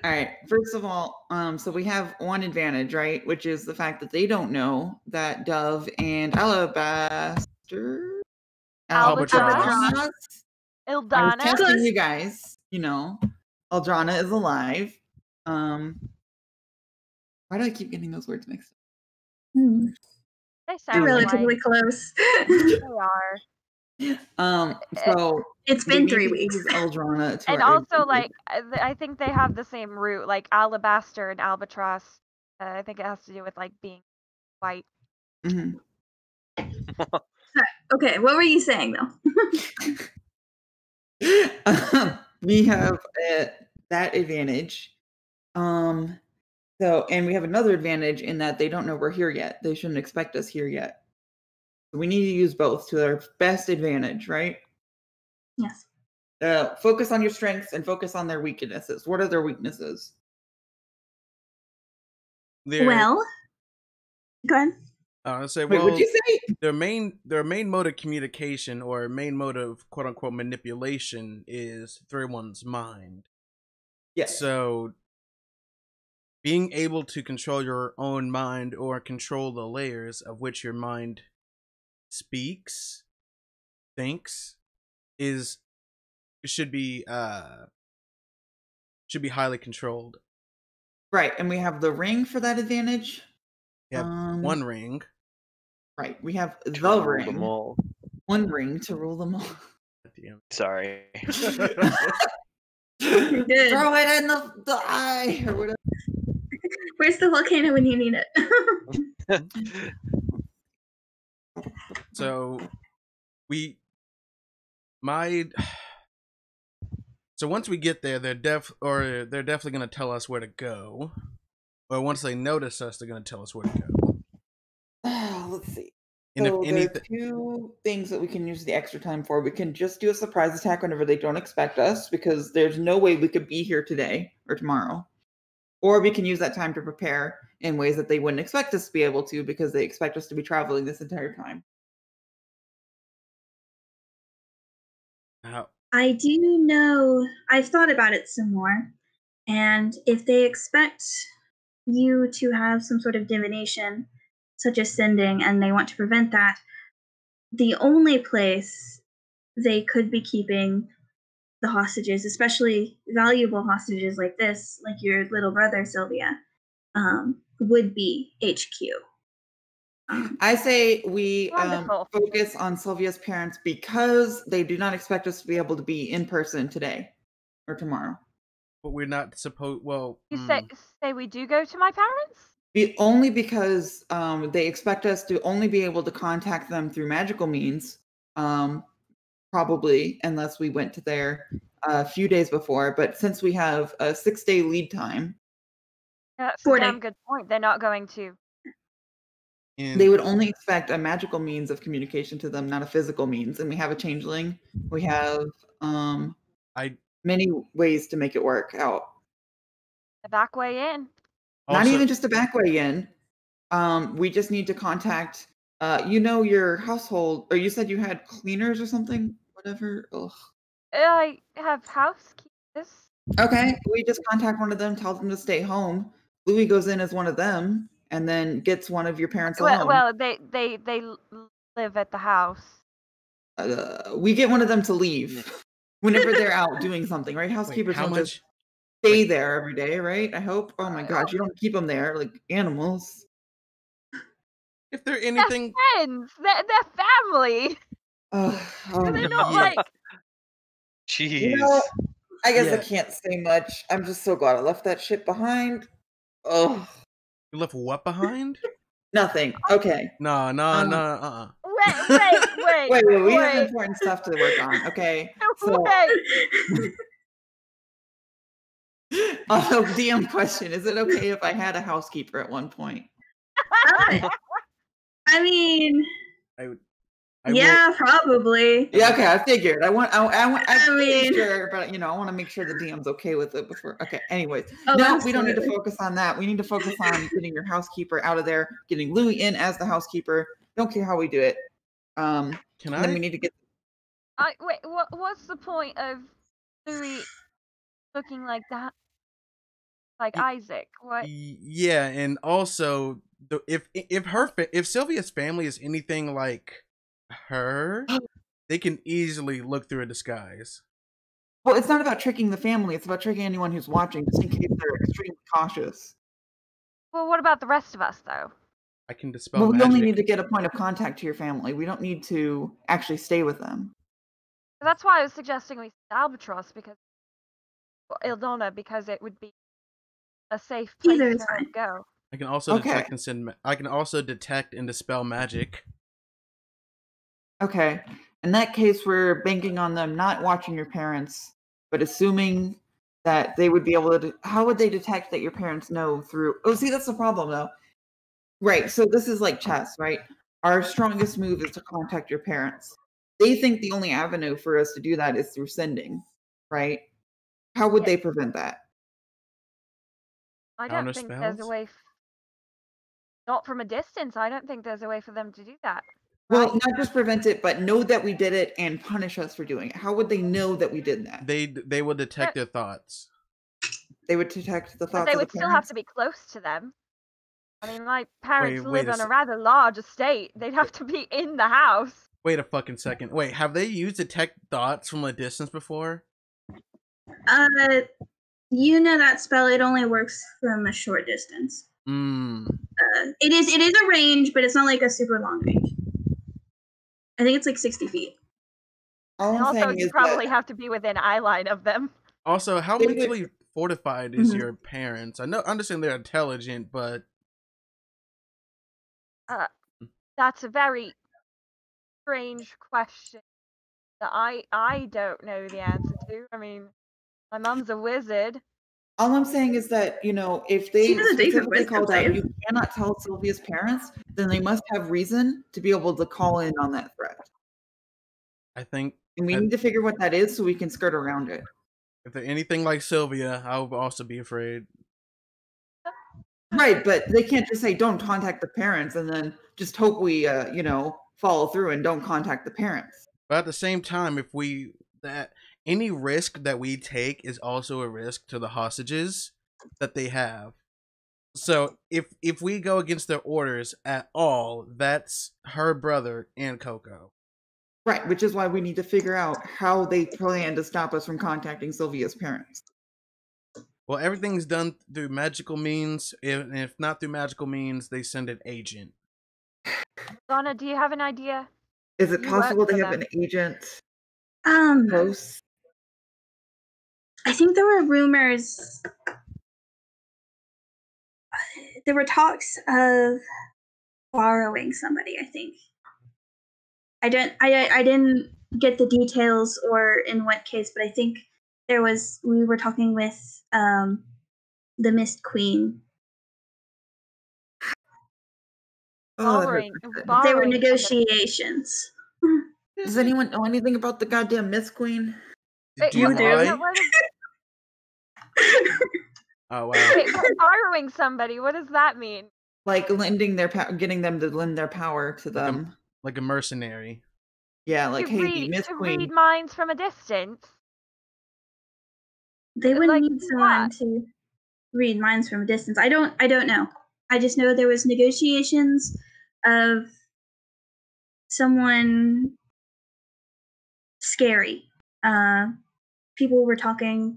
right. First of all, so we have one advantage, right? Which is the fact that they don't know that Dove and Alabastra. Albatross. I was Ildana. testing you guys. You know, Aldrana is alive. Why do I keep getting those words mixed up? They sound relatively close. They are. So it's been 3 weeks. Aldrana and also, like, I think they have the same root, like alabaster and albatross. I think it has to do with like being white. Mm-hmm. Okay, what were you saying though? We have that advantage. So, and we have another advantage in that they don't know we're here yet. They shouldn't expect us here yet. We need to use both to our best advantage, right? Yes. Focus on your strengths and focus on their weaknesses. What are their weaknesses? Well, go ahead. I say, Wait, what'd you say? their main mode of communication or main mode of quote unquote manipulation is through one's mind. Yes. So being able to control your own mind or control the layers of which your mind speaks, thinks, should be highly controlled. Right, and we have the ring for that advantage. You have one ring. Right, we have To the rule ring. them all. One ring to rule them all. Sorry. You're good. Throw it in the eye or whatever. Where's the volcano when you need it? So so once we get there, they're definitely gonna tell us where to go. Or once they notice us, they're gonna tell us where to go. Let's see. And So if there are anything, 2 things that we can use the extra time for. We can just do a surprise attack whenever they don't expect us, because there's no way we could be here today or tomorrow. Or we can use that time to prepare in ways that they wouldn't expect us to be able to, because they expect us to be traveling this entire time. I do know, I've thought about it some more, and if they expect you to have some sort of divination, such as sending, and they want to prevent that, the only place they could be keeping the hostages, especially valuable hostages like this, like your little brother, Sylvia, would be HQ. I say we Wonderful. focus on Sylvia's parents because they do not expect us to be able to be in person today or tomorrow. but we're not supposed. Well, You say we do go to my parents? Only because they expect us to only be able to contact them through magical means, probably, unless we went to there a few days before. But since we have a 6-day lead time, Yeah, that's a damn good point. They're not going to. they would only expect a magical means of communication to them, not a physical means. And we have a changeling. We have many ways to make it work out. The back way in. Not even just a back way in. We just need to contact, your household, or you said you had cleaners or something, whatever. Ugh. I have housekeepers. Okay, we just contact one of them, tell them to stay home. Louis goes in as one of them, and then gets one of your parents alone. Well, they live at the house. We get one of them to leave whenever they're out doing something, right? Housekeepers don't just stay there every day, right? I hope. Oh my gosh, you don't keep them there like animals. If they're anything, they're friends. They're family. They're not like. Jeez. I guess I can't say much. I'm just so glad I left that shit behind. Oh. You left what behind? Nothing. Okay. No. Wait. We have important stuff to work on. Okay. So, DM question: is it okay if I had a housekeeper at one point? I mean, I probably. Yeah, okay. I figured. I mean, sure, but I want to make sure the DM's okay with it before. Okay. Anyways, no, we don't need to focus on that. We need to focus on getting your housekeeper out of there, getting Louis in as the housekeeper. Don't care how we do it. Then we need to get. Wait. What's the point of Louis looking like that? Like Isaac? What? Yeah, and also if Sylvia's family is anything like her, they can easily look through a disguise. Well, it's not about tricking the family. It's about tricking anyone who's watching, just in case they're extremely cautious. Well, what about the rest of us, though? I can dispel Well, we magic. only need to get a point of contact to your family. We don't need to actually stay with them. That's why I was suggesting we stay Albatross Ildona, because it would be a safe place to go. I can also detect and send. I can also detect and dispel magic. Okay. In that case, we're banking on them not watching your parents, but assuming that they would be able to. How would they detect that your parents know through? Oh, see, that's the problem, though. Right. So this is like chess, right? Our strongest move is to contact your parents. they think the only avenue for us to do that is through sending, right? How would they prevent that? I don't think there's a way. Not from a distance. I don't think there's a way for them to do that. Right? Well, not just prevent it, but know that we did it and punish us for doing it. How would they know that we did that? They would detect their thoughts. They would detect the thoughts. But they would still have to be close to them. I mean, my parents live on a rather large estate. They'd have to be in the house. Wait a fucking second. Wait, have they used detect thoughts from a distance before? You know that spell, it only works from a short distance. It is a range, but it's not like a super long range. I think it's like 60 feet. And also, you probably have to be within eye line of them. Also, how mentally fortified is your parents? I understand they're intelligent, but that's a very strange question that I don't know the answer to. I mean, my mom's a wizard. All I'm saying is that, you know, if they specifically called out, you cannot tell Sylvia's parents, then they must have reason to be able to call in on that threat. I think, and we need to figure what that is so we can skirt around it. If they're anything like Sylvia, I would also be afraid. Right, but they can't just say don't contact the parents and then just hope we, you know, follow through and don't contact the parents. But at the same time, if any risk that we take is also a risk to the hostages that they have. So if we go against their orders at all, that's her brother and Coco. Right, which is why we need to figure out how they plan to stop us from contacting Sylvia's parents. Well, everything's done through magical means. If not through magical means, they send an agent. Donna, do you have an idea? Is it possible they have an agent? Close. I think there were rumors. There were talks of borrowing somebody, I think. I didn't get the details or in what case, but I think we were talking with the Mist Queen. There were negotiations. Does anyone know anything about the goddamn Mist Queen? You do? Oh wow! Wait, borrowing somebody. What does that mean? Like getting them to lend their power to them, like a mercenary. Yeah, like Mist Queen. Read minds from a distance. They would need someone to read minds from a distance. I don't know. I just know there was negotiations of someone scary. People were talking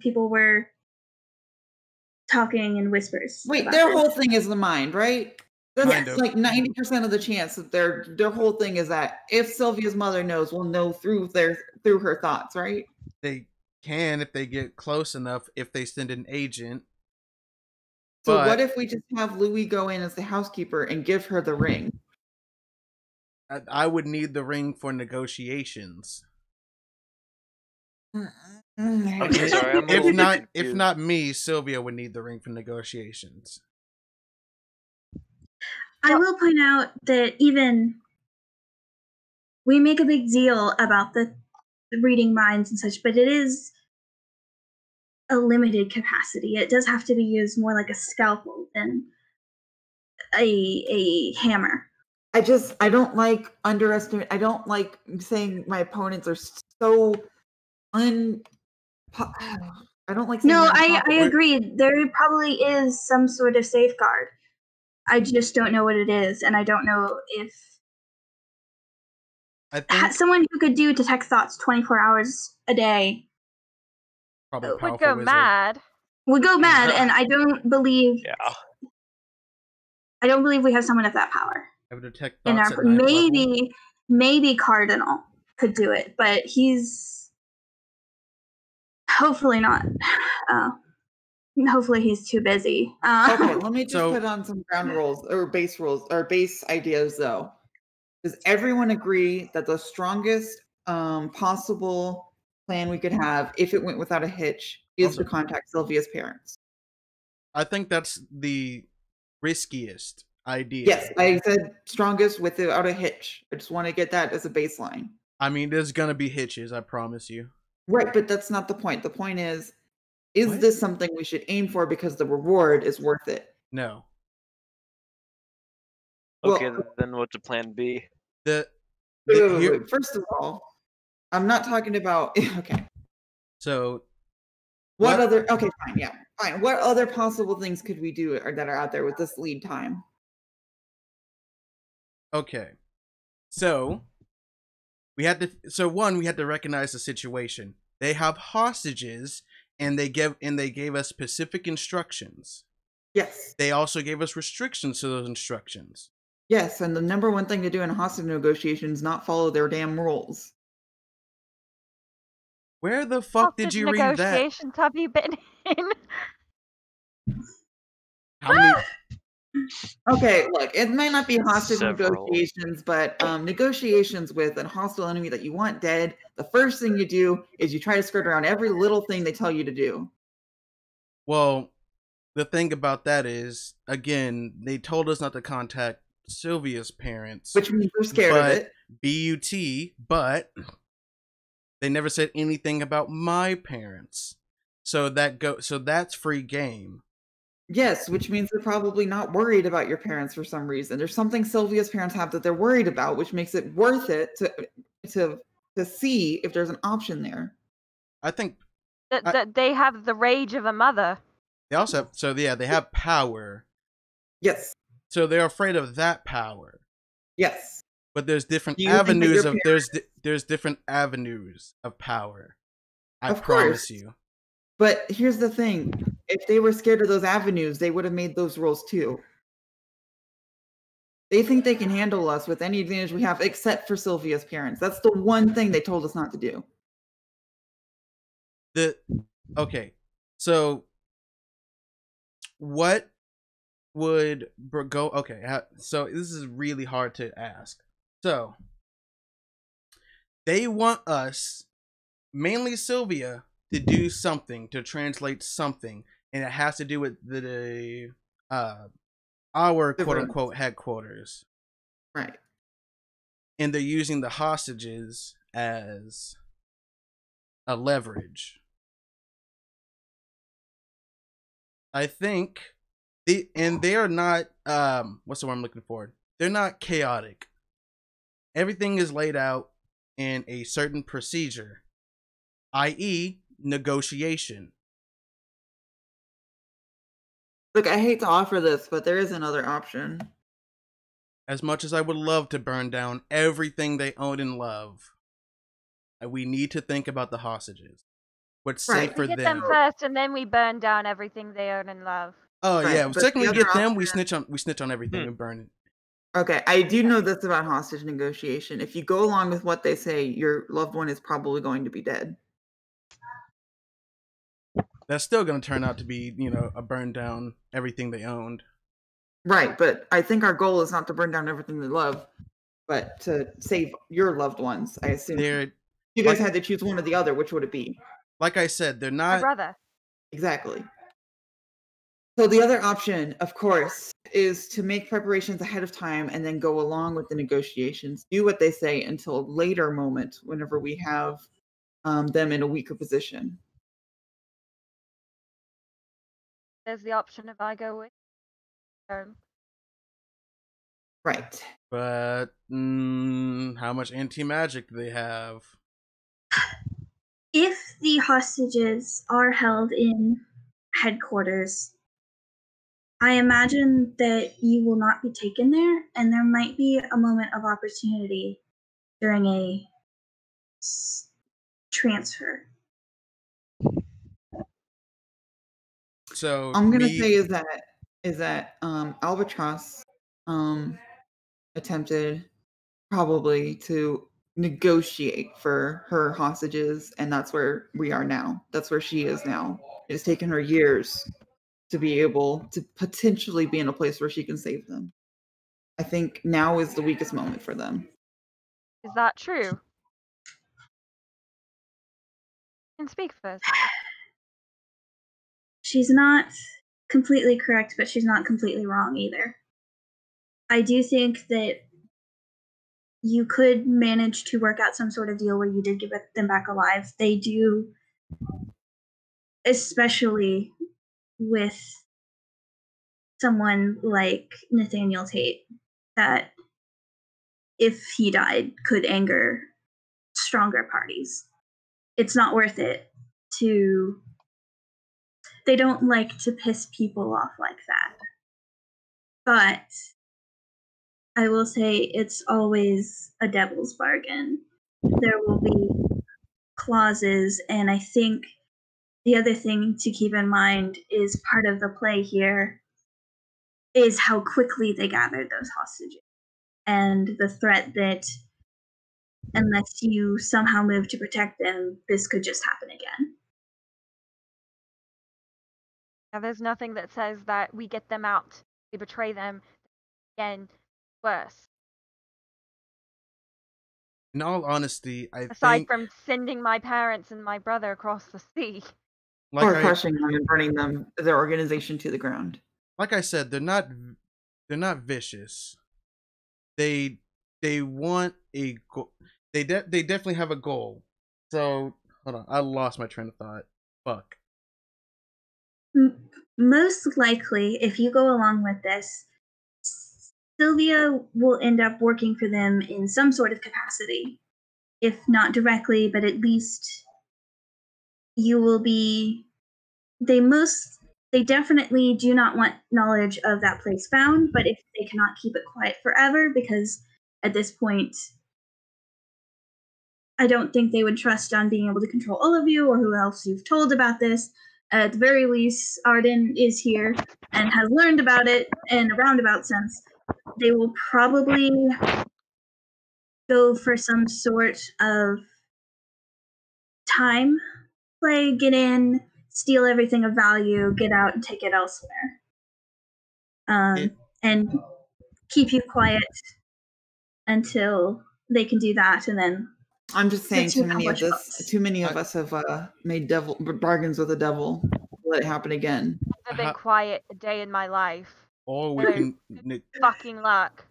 in whispers. Wait, their whole thing is the mind, right? That's like 90% of the chance that their whole thing is that if Sylvia's mother knows, we'll know through her thoughts, right? They can if they get close enough, if they send an agent. So what if we just have Louis go in as the housekeeper and give her the ring? I would need the ring for negotiations. I'm sorry, if not me, Sylvia would need the ring for negotiations. I will point out that we make a big deal about the reading minds and such, but it is a limited capacity. It does have to be used more like a scalpel than a hammer. I don't like underestimate. I don't like saying my opponents are so I don't like saying No, I agree. There probably is some sort of safeguard. I just don't know what it is, and I don't know if someone who could do detect thoughts 24 hours a day would go mad. Would go mad, and I don't believe. Yeah. I don't believe we have someone of that power. I would detect thoughts at maybe Cardinal could do it, but he's hopefully not. Hopefully he's too busy. Okay, let me just put on some ground rules or base ideas though. Does everyone agree that the strongest possible plan we could have, if it went without a hitch, is to contact Sylvia's parents? I think that's the riskiest idea. Yes, I said strongest without a hitch. I just want to get that as a baseline. I mean, there's gonna be hitches, I promise you. Right, but that's not the point. The point is What? this something we should aim for because the reward is worth it? No. Okay, Well, then what's the plan B? wait. First of all, I'm not talking about okay. So What other okay, fine, yeah. Fine. What other possible things could we do or that are out there with this lead time? Okay. So we had to recognize the situation. They have hostages and they gave us specific instructions. Yes. They also gave us restrictions to those instructions. Yes, and the number one thing to do in hostage negotiations not follow their damn rules. Where the fuck did you read that? Negotiations have you been in? How many? Okay, look, it may not be hostage Several. negotiations, but negotiations with a hostile enemy that you want dead, the first thing you do is you try to skirt around every little thing they tell you to do. Well, the thing about that is, again, they told us not to contact Sylvia's parents, Which means we're scared of it. But they never said anything about my parents. So that's free game. Yes, which means they're probably not worried about your parents for some reason. There's something Sylvia's parents have that they're worried about, which makes it worth it to see if there's an option there. I think that they have the rage of a mother. They also have, they have power. Yes. So they're afraid of that power. Yes. But there's different avenues of there's different avenues of power. I promise you. But here's the thing. If they were scared of those avenues, they would have made those rules too. They think they can handle us with any advantage we have except for Sylvia's parents. That's the one thing they told us not to do. Okay. So what would go okay, so this is really hard to ask. So they want us, mainly Sylvia, to do something, to translate something, and it has to do with our quote unquote headquarters. Right. And they're using the hostages as a leverage. I think they are not what's the word I'm looking for? They're not chaotic. Everything is laid out in a certain procedure, i.e., negotiation. Look, I hate to offer this, but there is another option. As much as I would love to burn down everything they own and love, we need to think about the hostages. What's safe for them. We get them first, and then we burn down everything they own and love. Oh yeah, the second we get them, we snitch on everything and burn it. Okay, I do know this about hostage negotiation. If you go along with what they say, your loved one is probably going to be dead. That's still going to turn out to be, a burn down everything they owned. Right, but I think our goal is not to burn down everything they love, but to save your loved ones. I assume you guys had to choose one or the other. Which would it be? Like I said, they're not. My brother. Exactly. So the other option, of course, is to make preparations ahead of time and then go along with the negotiations. Do what they say until a later moment, whenever we have them in a weaker position. There's the option if I go with home. Right. But how much anti-magic do they have? If the hostages are held in headquarters, I imagine that you will not be taken there, and there might be a moment of opportunity during a transfer. So I'm gonna say is that Albatross attempted probably to negotiate for her hostages, and that's where we are now. That's where she is now. It has taken her years to be able to potentially be in a place where she can save them. I think now is the weakest moment for them. Is that true? You can speak first. She's not completely correct, but she's not completely wrong either. I do think that you could manage to work out some sort of deal where you did get them back alive. They do, especially with someone like Nathaniel Tate, that if he died could anger stronger parties. It's not worth it to. They don't like to piss people off like that. But I will say it's always a devil's bargain. There will be clauses, and I think the other thing to keep in mind is part of the play here is how quickly they gathered those hostages and the threat that unless you somehow move to protect them, this could just happen again. Yeah, there's nothing that says that we get them out, we betray them, again, worse. In all honesty, Aside from sending my parents and my brother across the sea. Or crushing them and burning them, their organization to the ground. Like I said, they're not vicious. They want a goal. They definitely have a goal. So hold on, I lost my train of thought. Fuck. Most likely, if you go along with this, Sylvia will end up working for them in some sort of capacity. If not directly, but at least you will be. They definitely do not want knowledge of that place found, but if they cannot keep it quiet forever, because at this point, I don't think they would trust on being able to control all of you or who else you've told about this. At the very least, Arden is here and has learned about it in a roundabout sense. They will probably go for some sort of time play, get in, steal everything of value, get out, and take it elsewhere. And keep you quiet until they can do that, and then I'm just saying too many of us have made bargains with the devil. Let it happen again. I've been quiet a day in my life. Or we can fucking luck.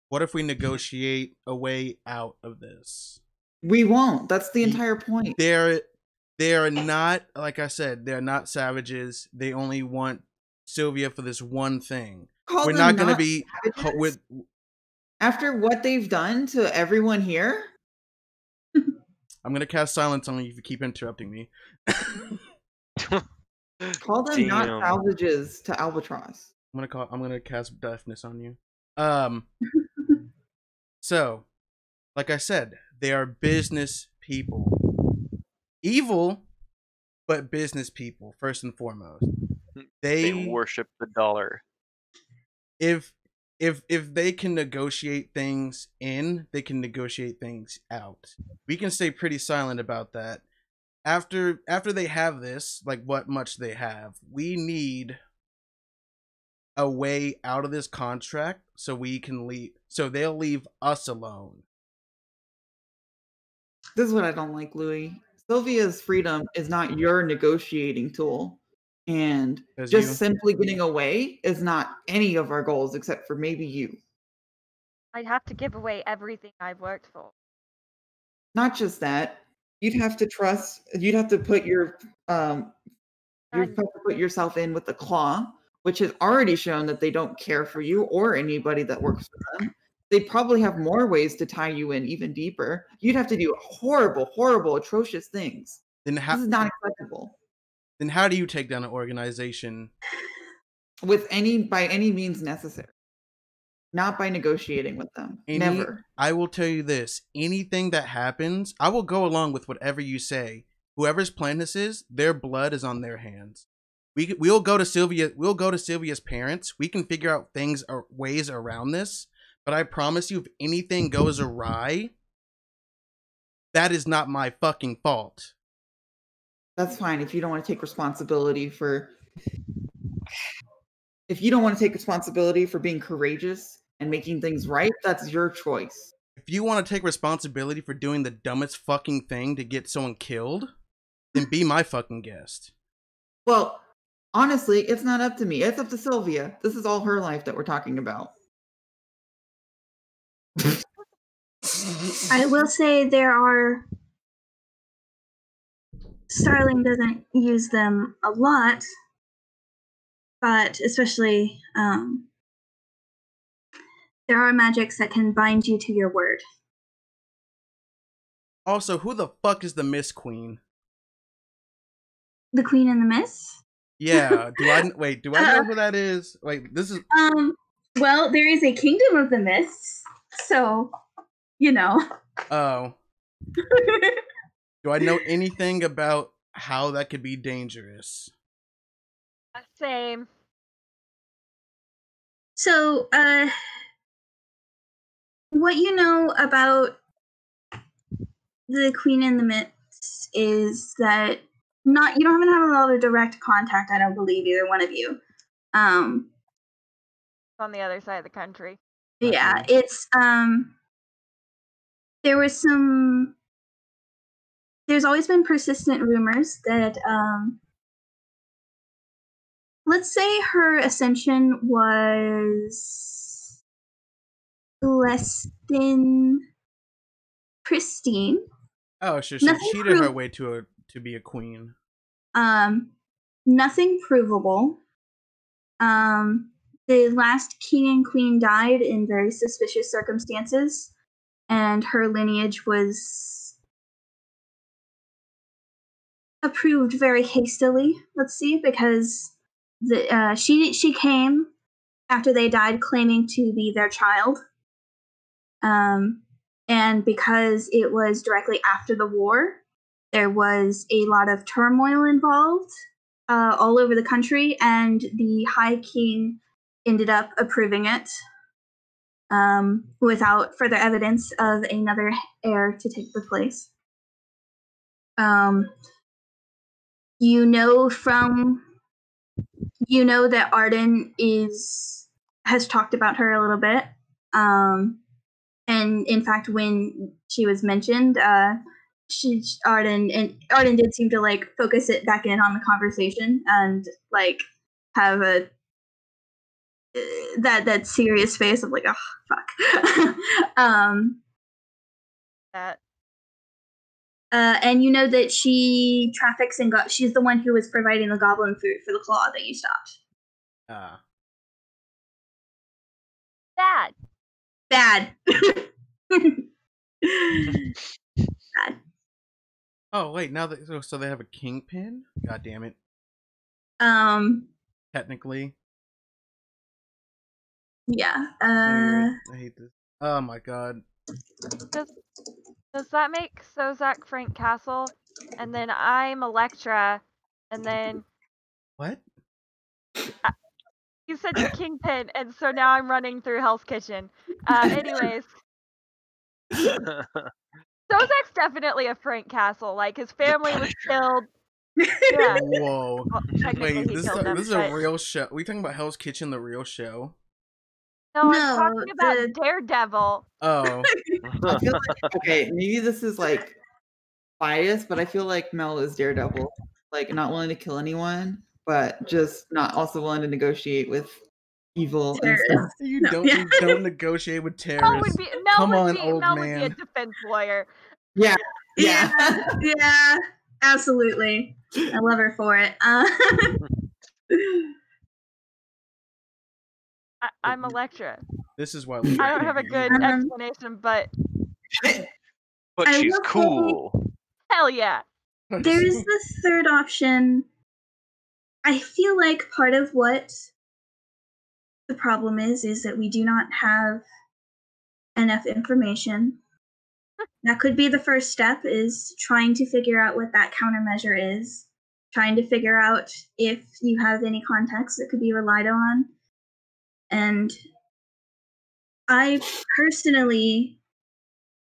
What if we negotiate a way out of this? We won't. That's the entire point. They are not, like I said, they're not savages. They only want Sylvia for this one thing. We're not going to be with after what they've done to everyone here. I'm going to cast silence on you if you keep interrupting me. Call them not salvages to Albatross. I'm going to cast deafness on you. So, like I said, they are business people. Evil, but business people first and foremost. They worship the dollar. If they can negotiate things in, they can negotiate things out. We can stay pretty silent about that. After they have this, like what much they have, we need a way out of this contract so we can leave. So they'll leave us alone. This is what I don't like, Louis. Sylvia's freedom is not your negotiating tool. And simply getting away is not any of our goals except for maybe you. I'd have to give away everything I've worked for. Not just that. You'd have to trust. You'd have to put yourself in with the claw, which has already shown that they don't care for you or anybody that works for them. They probably have more ways to tie you in even deeper. You'd have to do horrible, horrible, atrocious things. This is not acceptable. Then how do you take down an organization? By any means necessary. Not by negotiating with them. Never. I will tell you this. Anything that happens, I will go along with whatever you say. Whoever's plan this is, their blood is on their hands. We'll go to Sylvia. We'll go to Sylvia's parents. We can figure out things or ways around this. But I promise you, if anything goes awry, that is not my fucking fault. That's fine if you don't want to take responsibility for. If you don't want to take responsibility for being courageous and making things right, that's your choice. If you want to take responsibility for doing the dumbest fucking thing to get someone killed, then be my fucking guest. Well, honestly, it's not up to me. It's up to Sylvia. This is all her life that we're talking about. I will say Starling doesn't use them a lot, but especially there are magics that can bind you to your word. Also, who the fuck is the Mist Queen? The Queen and the Mist? Yeah. Do I know who that is? Wait, this is. Well, there is a Kingdom of the Mists, so you know. Oh. Do I know anything about how that could be dangerous? Same. So, what you know about the Queen and the Mists is that you don't have a lot of direct contact. I don't believe either one of you. On the other side of the country. Yeah, it's there's always been persistent rumors that let's say her ascension was less than pristine. Oh, sure. She cheated her way to be a queen. Nothing provable. The last king and queen died in very suspicious circumstances, and her lineage was approved very hastily. Let's see, because she came after they died, claiming to be their child, and because it was directly after the war, there was a lot of turmoil involved all over the country, and the High King ended up approving it without further evidence of another heir to take the place. You know that Arden has talked about her a little bit. And in fact, when she was mentioned, Arden did seem to like focus it back in on the conversation and like have a that serious face of like, oh fuck. That. And you know that she traffics and she's the one who was providing the goblin food for the claw that you stopped. Bad. Bad. Oh wait, now so they have a kingpin? God damn it. Technically. Yeah. Weird. I hate this. Oh my god. Does that make Sozak Frank Castle? And then I'm Electra, and then what? You said Kingpin, and so now I'm running through Hell's Kitchen. Anyways. Sozak's definitely a Frank Castle. Like, his family was killed. Yeah. Whoa. Well, wait, this is a real show. Are we talking about Hell's Kitchen, the real show? No, I'm talking about Daredevil. Oh. I feel like, okay, maybe this is like biased, but I feel like Mel is Daredevil. Like, not willing to kill anyone, but just not also willing to negotiate with evil and stuff. You don't negotiate with terrorists. Come on, old Mel man. would be a defense lawyer. Yeah. Yeah, absolutely. I love her for it. I'm Electra. This is why I don't have a good explanation, but she's cool. Hell yeah. There's the third option. I feel like part of what the problem is that we do not have enough information. That could be the first step, is trying to figure out what that countermeasure is, trying to figure out if you have any contacts that could be relied on. And I personally,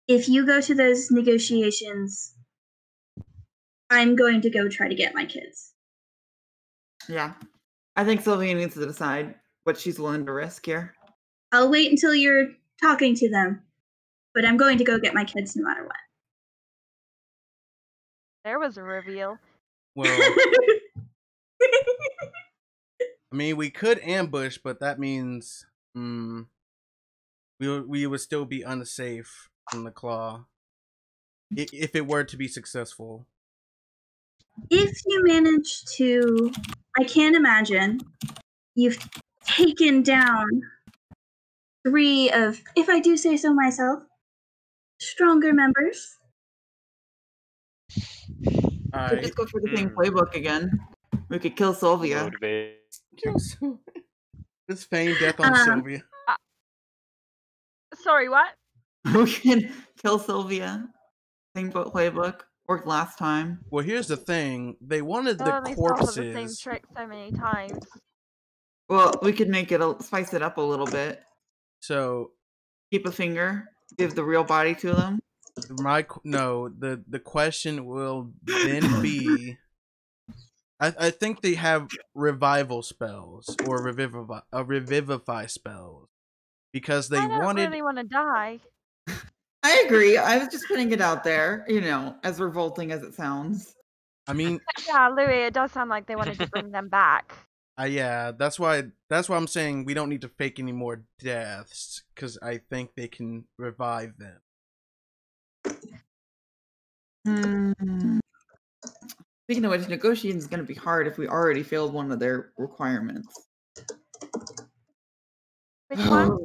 if you go to those negotiations, I'm going to go try to get my kids. Yeah. I think Sylvia needs to decide what she's willing to risk here. I'll wait until you're talking to them, but I'm going to go get my kids no matter what. There was a reveal. Well, I mean, we could ambush, but that means we would still be unsafe. from the claw. If it were to be successful. If you manage to, I can't imagine, you've taken down 3 of, if I do say so myself, stronger members. We just go for the same playbook again. We could kill Sylvia. Just feign death on Sylvia. Sorry, what? We can kill Sylvia. Same playbook. Worked last time. Well, here's the thing. They wanted the only thought of the same corpses. trick so many times. Well, we could make it spice it up a little bit. So keep a finger. Give the real body to them. The question will then be. I think they have revival spells or revivify spells because they I don't really want to die. I agree. I was just putting it out there, as revolting as it sounds. I mean, yeah, Louis, it does sound like they wanted to bring them back. Yeah, that's why I'm saying we don't need to fake any more deaths because I think they can revive them. Speaking of which, negotiating is going to be hard if we already failed one of their requirements. Which one?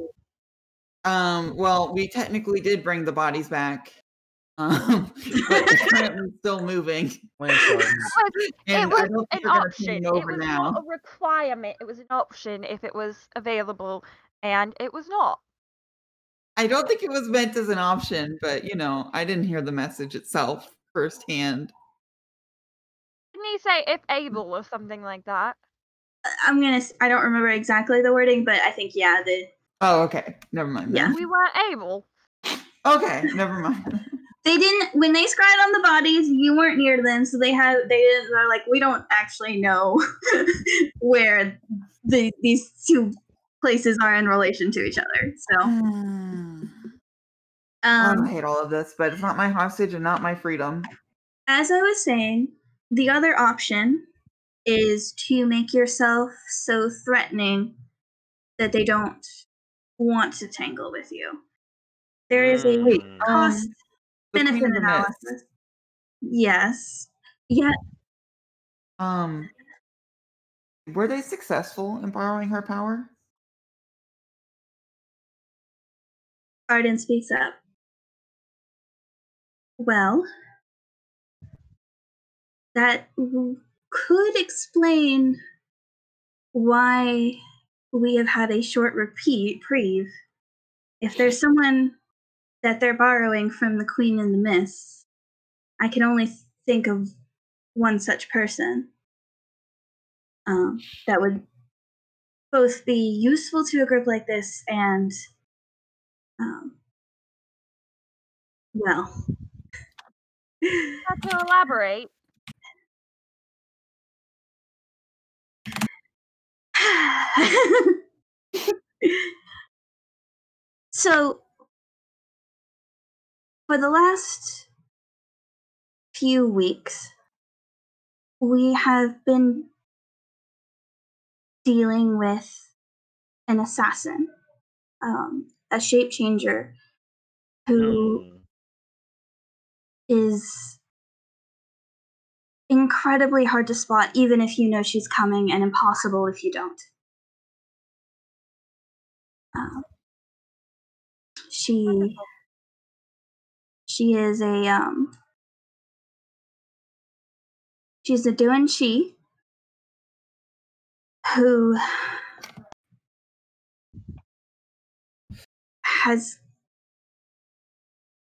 Well, we technically did bring the bodies back, but they're currently still moving. It was an option. It was not a requirement. It was an option if it was available, and it was not. I don't think it was meant as an option, but I didn't hear the message itself firsthand. Didn't he say if able or something like that? I don't remember exactly the wording, but I think Oh, okay. Never mind. Yeah. We weren't able. Okay, never mind. They didn't, when they scried on the bodies, you weren't near them, so they're like, we don't actually know where these two places are in relation to each other. So I hate all of this, but it's not my hostage and not my freedom. As I was saying, the other option is to make yourself so threatening that they don't want to tangle with you. There is a cost benefit analysis. Yes. Yeah. Were they successful in borrowing her power? Arden speaks up. Well, that could explain why we have had a short reprieve. If there's someone that they're borrowing from the Queen in the Mist, I can only think of one such person that would both be useful to a group like this and, well. To elaborate. So, for the last few weeks, we have been dealing with an assassin, a shape changer who is incredibly hard to spot, even if you know she's coming, and impossible if you don't. She is she's a Duan Shi who has,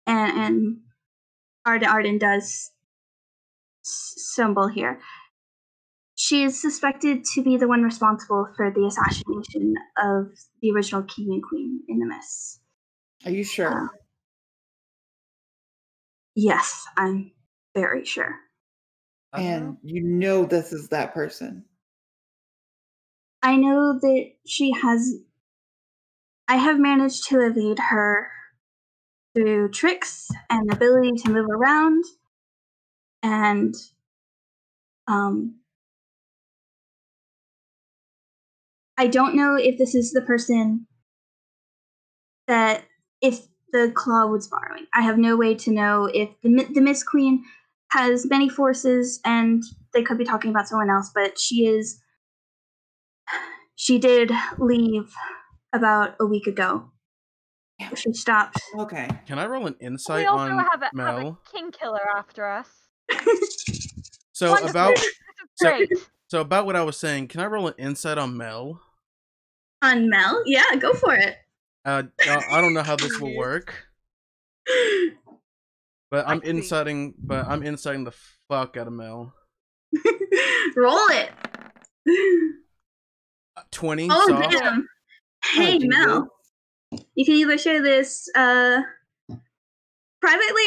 and Arden does symbol here. She is suspected to be the one responsible for the assassination of the original king and queen in the Mist. Are you sure? Yes, I'm very sure. And this is that person. I know that she has. I have managed to evade her through tricks and ability to move around, and I don't know if this is the person if the Claw was borrowing. I have no way to know if the Mist Queen has many forces, and they could be talking about someone else, but she did leave about a week ago. She stopped. Okay. Can I roll an We insight also on have a Mel? king killer after us. So Wonderful. about This is great. so about what I was saying, can I roll an insight on Mel? On Mel? Yeah, go for it. I don't know how this will work, but I'm inciting the fuck out of Mel. Roll it. 20 Oh, soft. damn. Hey, Mel. You can either share this privately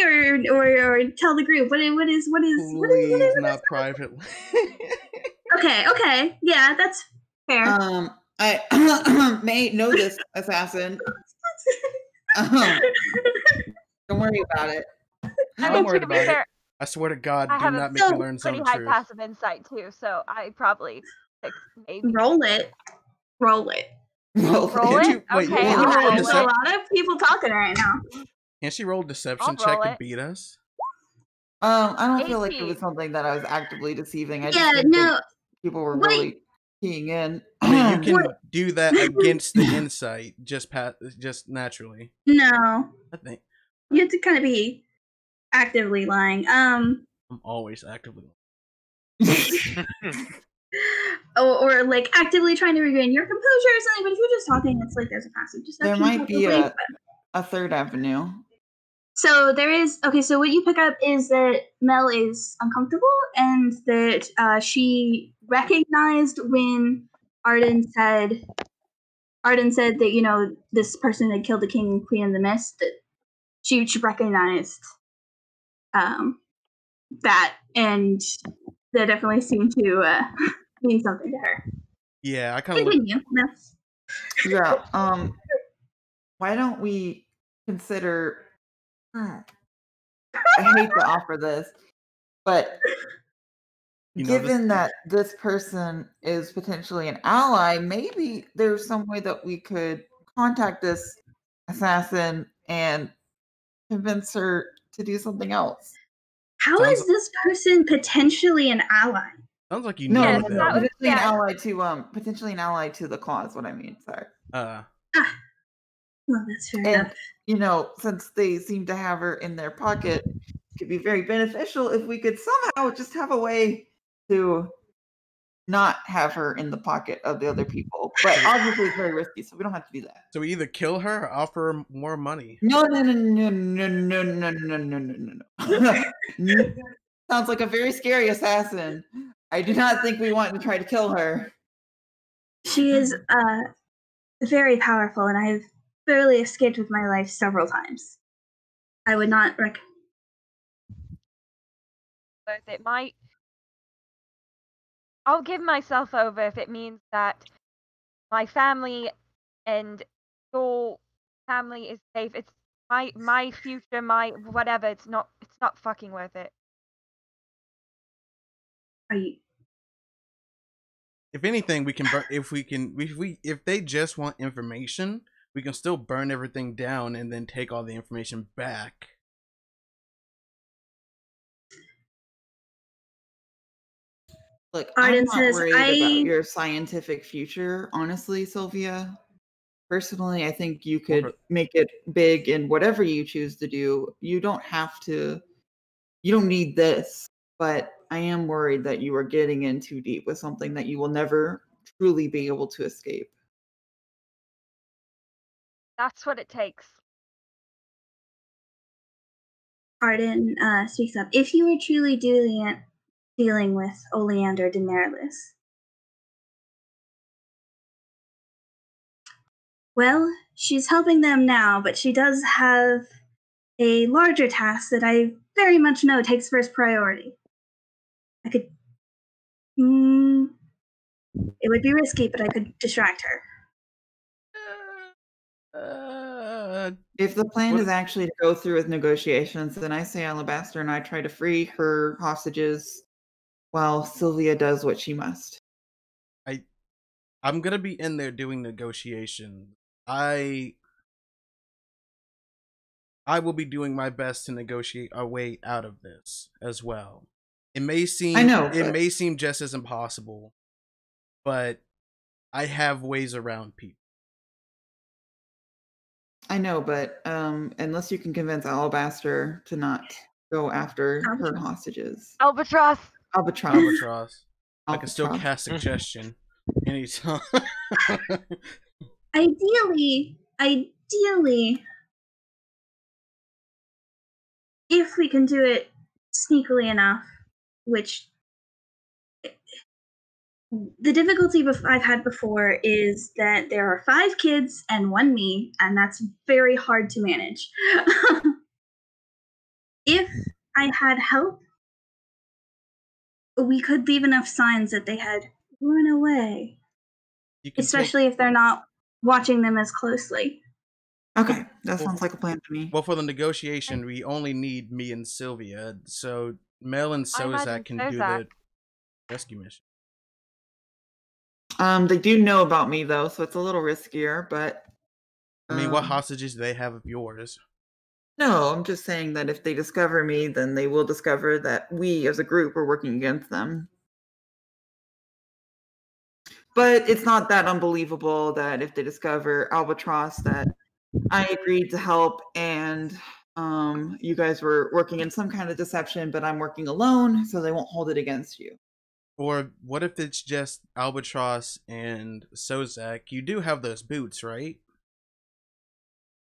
or tell the group. What is Please, not privately. Okay. Yeah, that's fair. I may know this assassin. Don't worry about it. I'm worried about it. I swear to God, do not make me learn some pretty high truth. passive insight too, so I probably maybe roll it. Roll it. Wait, Okay, can you roll a There's a lot of people talking right now. Can she roll a deception check to beat us? I don't feel like it was something that I was actively deceiving. I just think that people were really keying in. I mean, you can do that against the insight, just naturally. No, I think you have to kind of be actively lying. I'm always actively lying. or like actively trying to regain your composure or something. But if you're just talking, it's like there's a passive deception. There might be a third avenue. So there is So what you pick up is that Mel is uncomfortable, and that she recognized when Arden said that this person had killed the king and queen of the mist. That she recognized that, and that definitely seemed to mean something to her. Yeah, I kind of continue. Yeah. Why don't we consider? I hate to offer this, but given that this person is potentially an ally, maybe there's some way that we could contact this assassin and convince her to do something else. How is this person potentially an ally? Sounds like you know them. Potentially an ally to the claw is what I mean. Sorry. Well, that's fair enough. Since they seem to have her in their pocket, it could be very beneficial if we could somehow just have a way to not have her in the pocket of the other people. But obviously it's very risky, so we don't have to do that. So we either kill her or offer her more money. No. Sounds like a very scary assassin. I do not think we want to try to kill her. She is very powerful, and I've barely escaped with my life several times. I would not recommend. But it might. I'll give myself over if it means that my family and your family is safe. It's my future, my whatever. It's not fucking worth it. If anything, we can if they just want information, we can still burn everything down and then take all the information back. Look, I'm not worried about your scientific future, honestly, Sylvia. Personally, I think you could make it big in whatever you choose to do. You don't need this, but I am worried that you are getting in too deep with something that you will never truly be able to escape. That's what it takes. Arden speaks up. If you were truly dealing with Oleander Daenerys, well, she's helping them now, but she does have a larger task that I very much know takes first priority. I could... it would be risky, but I could distract her. If the plan is actually to go through with negotiations, then I say Alabaster and I try to free her hostages while Sylvia does what she must. I'm gonna be in there doing negotiation. I will be doing my best to negotiate our way out of this as well. It may seem may seem just as impossible, but I have ways around people. I know, but unless you can convince Alabaster to not go after her hostages. Albatross. I can still cast suggestion anytime. Ideally, if we can do it sneakily enough, which the difficulty I've had before is that there are 5 kids and 1 me, and that's very hard to manage. If I had help, we could leave enough signs that they had run away. Especially if they're not watching them as closely. Okay, that sounds like a plan to me. Well, for the negotiation, we only need me and Sylvia, so Mel and Sozak can do the rescue mission. They do know about me though, so it's a little riskier, but I mean, what hostages do they have of yours? No, I'm just saying that if they discover me, then they will discover that we as a group are working against them. But it's not that unbelievable that if they discover Albatross that I agreed to help and you guys were working in some kind of deception, but I'm working alone, so they won't hold it against you. Or what if it's just Albatross and Sozak? You do have those boots, right?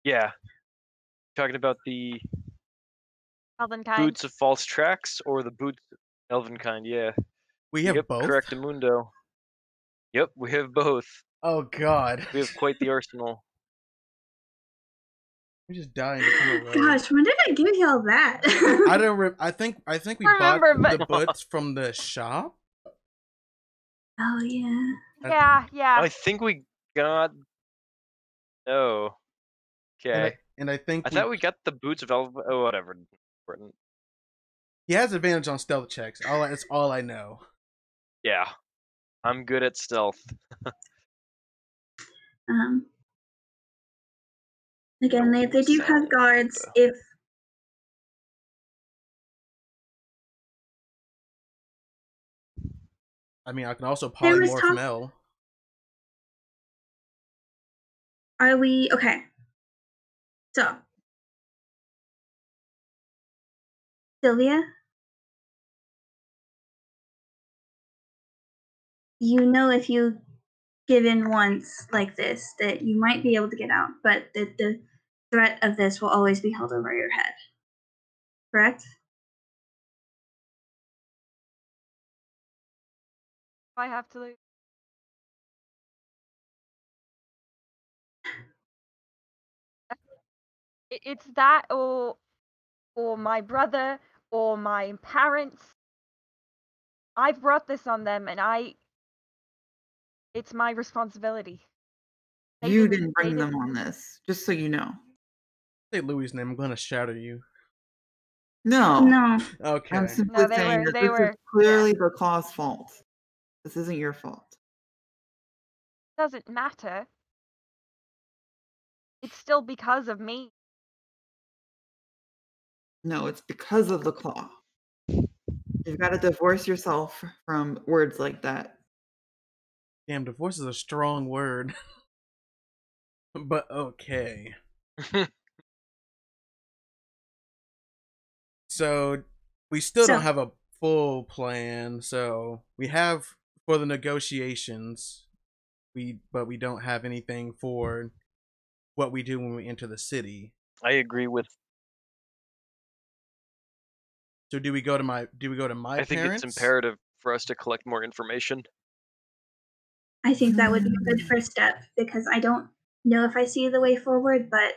Yeah. Talking about the Elvenkind. Boots of false tracks or the boots of Elvenkind, yeah. We have both? Correct, Amundo. Yep, we have both. Oh god. We have quite the arsenal. We're just dying to come around. Gosh, when did I give y'all that? I don't. I think we bought the boots from the shop. Oh yeah. Yeah. I think we got. Oh. Okay. And I think I thought we got the boots of Oh, whatever. He has advantage on stealth checks. That's all I know. Yeah, I'm good at stealth. Again, they do have guards. If I mean, I can also polymorph Mel. Are we okay? So, Sylvia, you know if you give in once like this that you might be able to get out, but that the threat of this will always be held over your head. Correct? I have to lose. It's that or my brother or my parents. I've brought this on them, and it's my responsibility. You didn't bring them on this, just so you know. Say Louis' name. I'm going to shatter you. No. Okay. I'm simply saying that this is clearly the Claw's fault. This isn't your fault. Doesn't matter. It's still because of me. No, it's because of the Claw. You've got to divorce yourself from words like that. Damn, divorce is a strong word. But okay. So we still don't have a full plan. So we have for the negotiations, but we don't have anything for what we do when we enter the city. I agree with. So do we go to my I think parents? It's imperative for us to collect more information. I think that would be a good first step, because I don't know if I see the way forward, but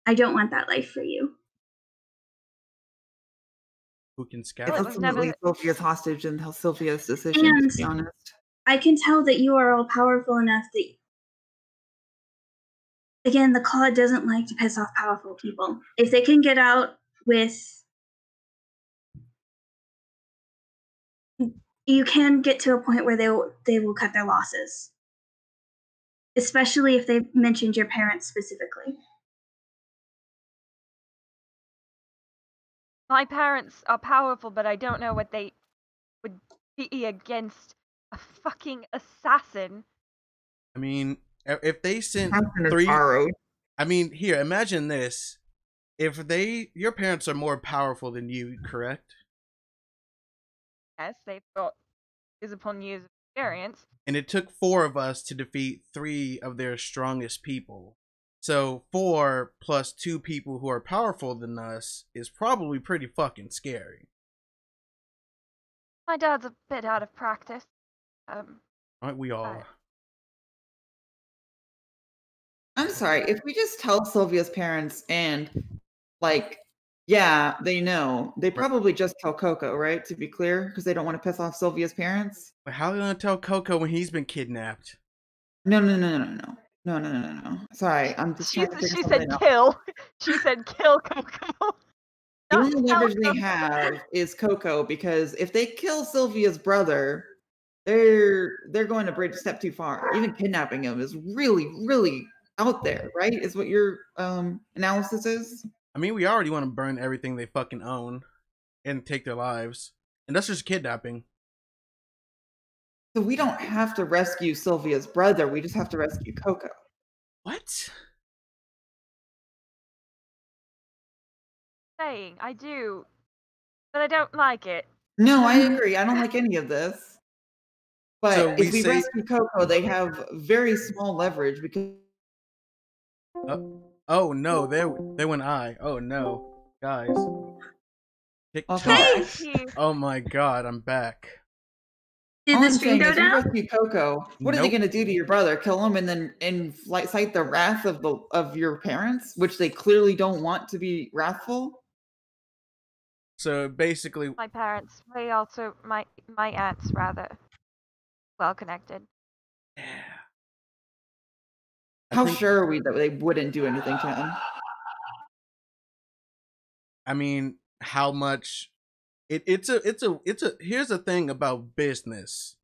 I don't want that life for you. Who can scout? It's ultimately Sophia's hostage and Sophia's decision, to be honest. I can tell that you are all powerful enough that, again, the Claw doesn't like to piss off powerful people. If they can get out with, you can get to a point where they will cut their losses, especially if they mentioned your parents specifically. My parents are powerful, but I don't know what they would be against a fucking assassin. I mean, if they sent Something is 3, borrowed. I mean, here, imagine this: if your parents are more powerful than you, correct? Yes, they've got years upon years of experience. And it took 4 of us to defeat 3 of their strongest people. So 4 plus 2 people who are powerful than us is probably pretty fucking scary. My dad's a bit out of practice. Aren't we all? I'm sorry, if we just tell Sylvia's parents and, like, yeah, they know, they probably just tell Coco, right? To be clear, because they don't want to piss off Sylvia's parents. But how are they gonna tell Coco when he's been kidnapped? No. Sorry, I'm just trying to figure She something said out. kill. She said kill Coco. The Not only tell leverage they Coco. have is Coco, because if they kill Sylvia's brother, they're going to step too far. Even kidnapping him is really, really out there, right? Is what your analysis is? I mean, we already want to burn everything they fucking own and take their lives. And that's just kidnapping. So we don't have to rescue Sylvia's brother. We just have to rescue Coco. What? Saying I do, but I don't like it. No, I agree. I don't like any of this. But So if we rescue Coco, they have very small leverage because. Oh no, there went I. Oh no, guys. Okay. Oh my god, I'm back. Did the stream go down? If you rescue Coco, what are they going to do to your brother? Kill him and then incite the wrath of your parents, which they clearly don't want to be wrathful? So basically, My parents, they also my aunts rather well connected. Yeah. How sure are we that they wouldn't do anything to him? I mean, how much? It's a. Here's the thing about business.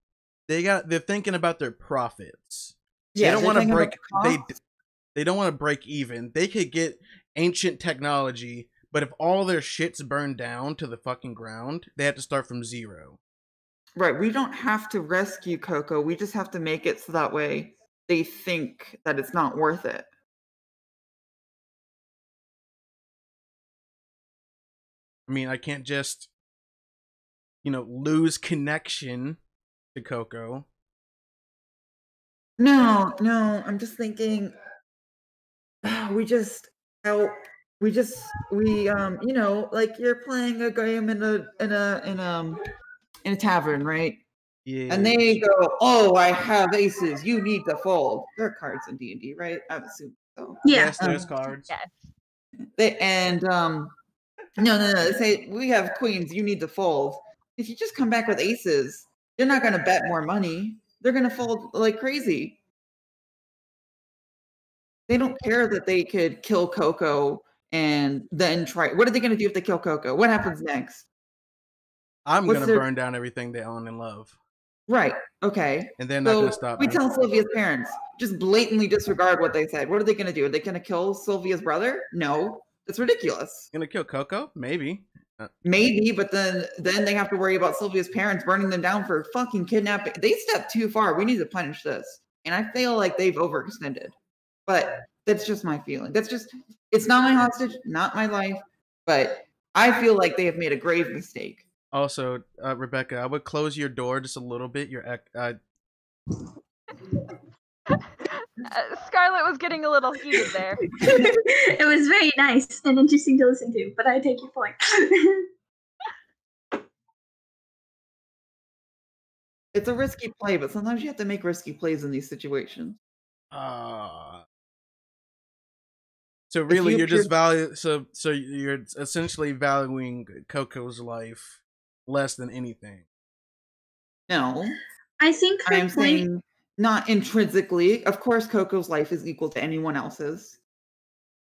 They're thinking about their profits. Yeah, they don't want to break. They don't want to break even. They could get ancient technology, but if all their shit's burned down to the fucking ground, they have to start from zero. Right. We don't have to rescue Coco. We just have to make it so that way they think that it's not worth it. I mean, I can't just, lose connection to Coco. No, I'm just thinking we just help. We like you're playing a game in a tavern, right? Yeah. And they go, "Oh, I have aces. You need to fold." There are cards in D&D, right? I would assume so. Yeah. Yes, there's cards. Yes. No. They say we have queens. You need to fold. If you just come back with aces, they're not going to bet more money. They're going to fold like crazy. They don't care that they could kill Coco and then try. What are they going to do if they kill Coco? What happens next? I'm going to burn down everything they own and love. Right. Okay. And they're not going to stop me. me. We tell Sylvia's parents, just blatantly disregard what they said. What are they going to do? Are they going to kill Sylvia's brother? No. That's ridiculous. Going to kill Coco? Maybe. Maybe, but then they have to worry about Sylvia's parents burning them down for fucking kidnapping. They stepped too far. We need to punish this. And I feel like they've overextended. But that's just my feeling. It's not my hostage, not my life, but I feel like they have made a grave mistake. Also, Rebecca, I would close your door just a little bit. Scarlett was getting a little heated there. It was very nice and interesting to listen to, but I take your point. It's a risky play, but sometimes you have to make risky plays in these situations. So really, you're just So you're essentially valuing Coco's life less than anything. No, I think I'm saying not intrinsically. Of course, Coco's life is equal to anyone else's.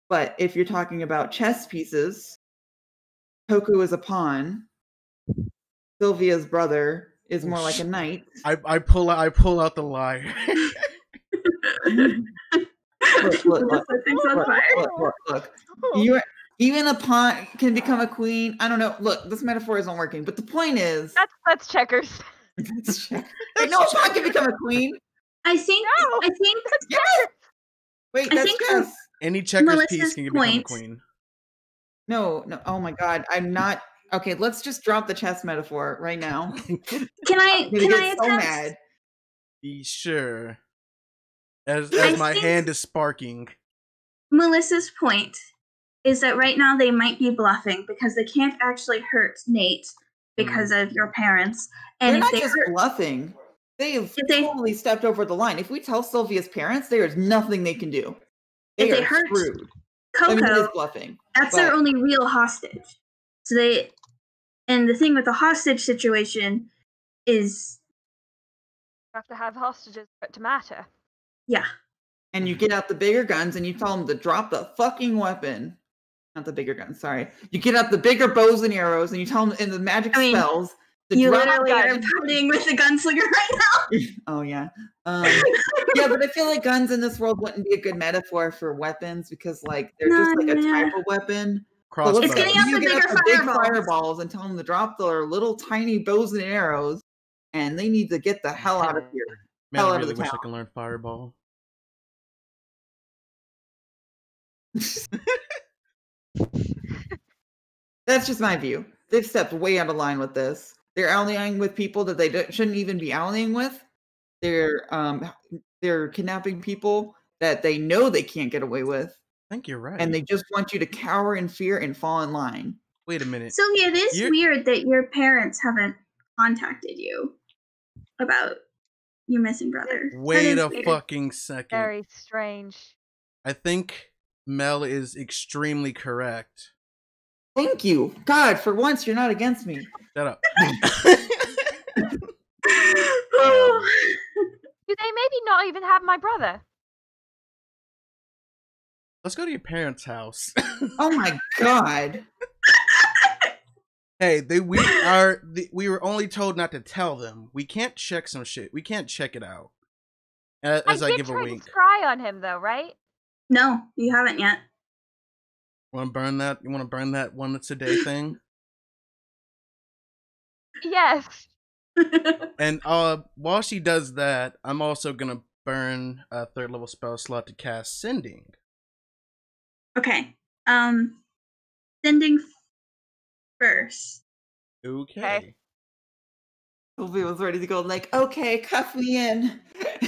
But if you're talking about chess pieces, Coco is a pawn. Sylvia's brother is more like a knight. I pull out the liar. Look. Even a pawn can become a queen. I don't know. Look, this metaphor isn't working, but the point is, That's checkers. Wait, no, a pawn can become a queen. I think. No, I think. Yes. Wait, I that's think chess. Any checkers Melissa's piece can become a point- queen. No. Oh my god, I'm not. Okay, let's just drop the chess metaphor right now. Can I? I'm gonna Can I get so attempt? mad. Be sure. As I my think- hand is sparking. Melissa's point is that right now they might be bluffing because they can't actually hurt Nate because of your parents. And They're if not they just hurt, bluffing. They have If they- totally stepped over the line. If we tell Sylvia's parents, there is nothing they can do. If they are hurt screwed. Coco, I mean, it is bluffing. that's their but- only real hostage. So and the thing with the hostage situation is, You have to have hostages for it to matter. yeah, And you get out the bigger guns and you tell them to drop the fucking weapon. Not the bigger guns, sorry. You get out the bigger bows and arrows and you tell them in the magic I mean, spells to you drop literally are guns. partying with the gunslinger right now. Oh yeah. Yeah, but I feel like guns in this world wouldn't be a good metaphor for weapons because like they're just like a Yeah. type of weapon. So Crossbow. It's getting out you the get bigger the big fireballs. fireballs and tell them to drop their little tiny bows and arrows, and they need to get the hell out of here. Man, hell I out of really the wish I town. could learn fireball. That's just my view. They've stepped way out of line with this. They're allying with people that they shouldn't even be allying with. They're kidnapping people that they know they can't get away with, I think you're right. and they just want you to cower in fear and fall in line. Wait a minute. Sylvia, it is weird that your parents haven't contacted you about your missing brother. That Wait is a weird. fucking second. Very strange. I think Mel is extremely correct. Thank you, God. For once, you're not against me. Shut up. Do they maybe not even have my brother? Let's go to your parents' house. Oh my God. Hey, we were only told not to tell them. We can't check some shit. We can't check it out. As I did give a try wink. to spry on him though, right? No, you haven't yet. Want to burn that? You want to burn that one that's a day thing? Yes. And while she does that, I'm also gonna burn a 3rd level spell slot to cast Sending. Okay. Sending first. Okay. Sylvia was ready to go, like, okay, cuff me in.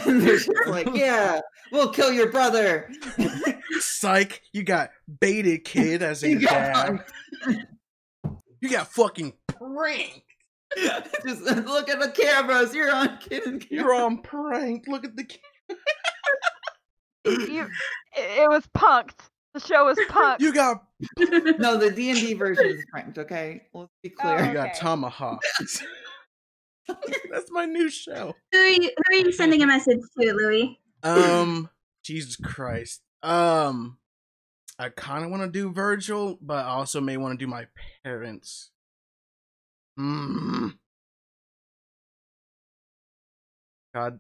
And they're just like, yeah, we'll kill your brother. Psych, you got baited, kid, as a You got dad. You got fucking pranked. Just look at the cameras. You're on Kid. You're on pranked. Look at the It was punked. The show was punked. You got No, the D&D version is pranked, okay? Let's be clear. you got Okay. tomahawks. That's my new show. Who are you sending a message to, Louis? Jesus Christ. I kind of want to do Virgil, but I also may want to do my parents. God,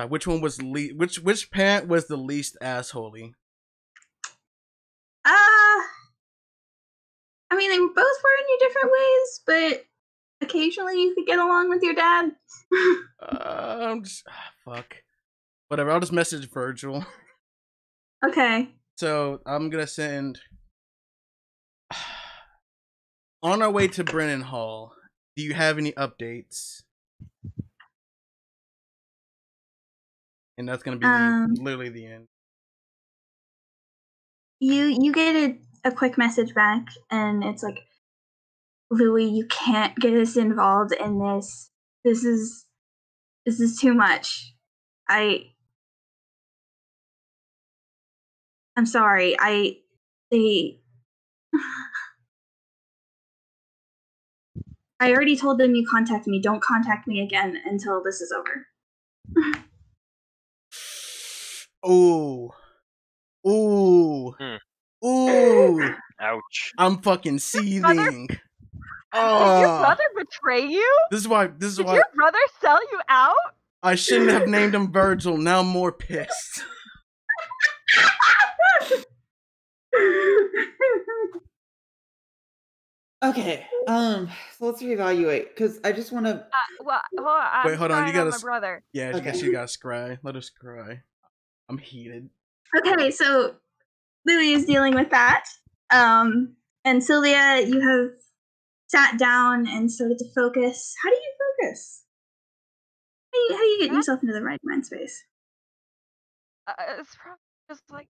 which one was which parent was the least assholey? I mean, they both were in your different ways, but occasionally you could get along with your dad. Fuck. Whatever, I'll just message Virgil. Okay. So, I'm gonna send... On our way to Brenin Hall, do you have any updates? And that's gonna be literally the end. You get a quick message back, and it's like, Louis, you can't get us involved in this. This is too much. I'm sorry. I already told them you contact me. Don't contact me again until this is over. Ooh. Ooh. Ooh. Ouch. I'm fucking seething. Did your brother betray you? This is why Did your brother sell you out? I shouldn't have named him Virgil. Now I'm more pissed. Okay. So let's reevaluate because I just want to. Well, hold on. I'm Wait, hold on. You gotta. my brother. Yeah, I Okay. guess you gotta scry. Let us scry. I'm heated. Okay, so Louis is dealing with that. And Sylvia, you have sat down and started to focus. How do you focus? How do you get yourself into the right mind space? It's probably just like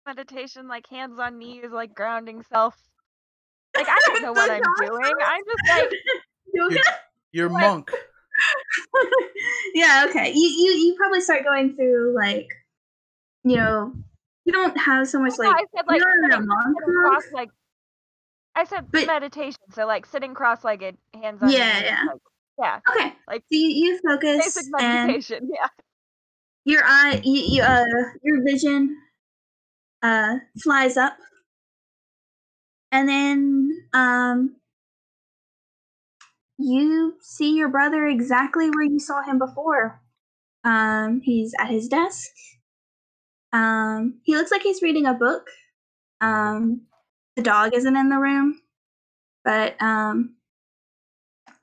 meditation, like hands on knees, like grounding self. Like I don't know what I'm doing. I'm just like You're monk. Yeah, okay. You probably start going through like, you don't have so much like I said like you're not a monk, like I said but, meditation, so like sitting cross-legged, hands on knees. Yeah. Like, yeah. Okay. Like so you focus basic meditation. Yeah. Your eye, your vision, flies up, and then you see your brother exactly where you saw him before. He's at his desk. He looks like he's reading a book. The dog isn't in the room, but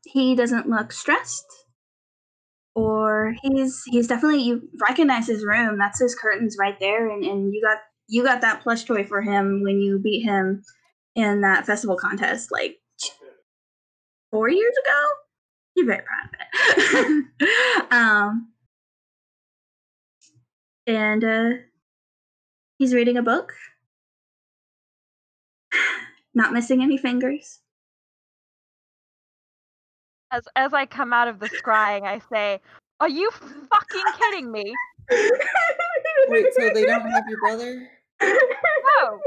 he doesn't look stressed. Or he's definitely, you recognize his room. That's his curtains right there, and you got that plush toy for him when you beat him in that festival contest like 4 years ago. You're very proud of it. And he's reading a book, not missing any fingers. As I come out of the scrying, I say, "Are you fucking kidding me?" Wait, so they don't have your brother? No,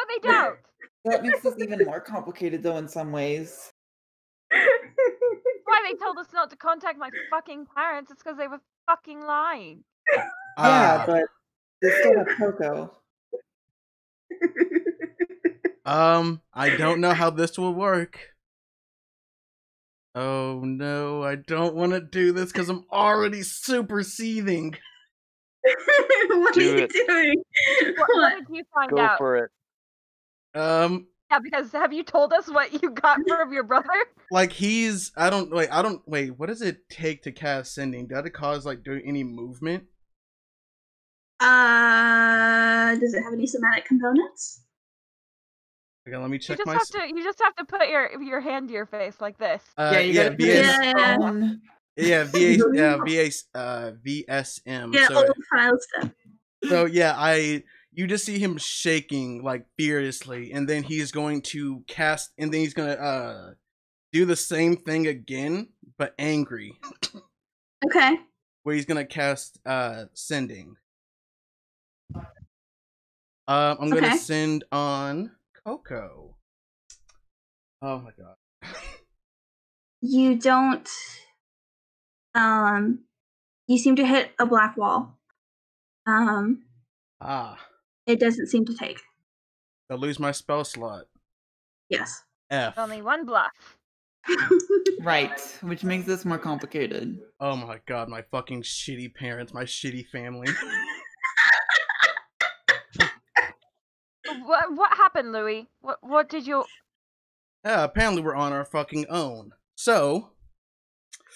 they don't. That makes this even more complicated, though, in some ways. Why they told us not to contact my fucking parents? It's because they were fucking lying. Yeah, but they still have Coco. I don't know how this will work. Oh no, I don't want to do this because I'm already super seething. What are you doing? What did you find out? Go for it. Yeah, because have you told us what you got from your brother? Like wait, what does it take to cast sending? Does it cause like doing any movement? Does it have any somatic components? Okay, let me check You just have to put your hand to your face like this. VSM. Yeah, So, old file stuff. So yeah, you just see him shaking like furiously, and then he's going to cast, and then he's gonna do the same thing again, but angry. Okay. Where he's gonna cast sending. I'm gonna send on Coco. Oh my god. You don't. You seem to hit a black wall. It doesn't seem to take. I lose my spell slot. Yes. F. Only one bluff. Right, which makes this more complicated. Oh my god, my fucking shitty parents, my shitty family. What happened, Louis? What did you? Yeah, apparently we're on our fucking own. So.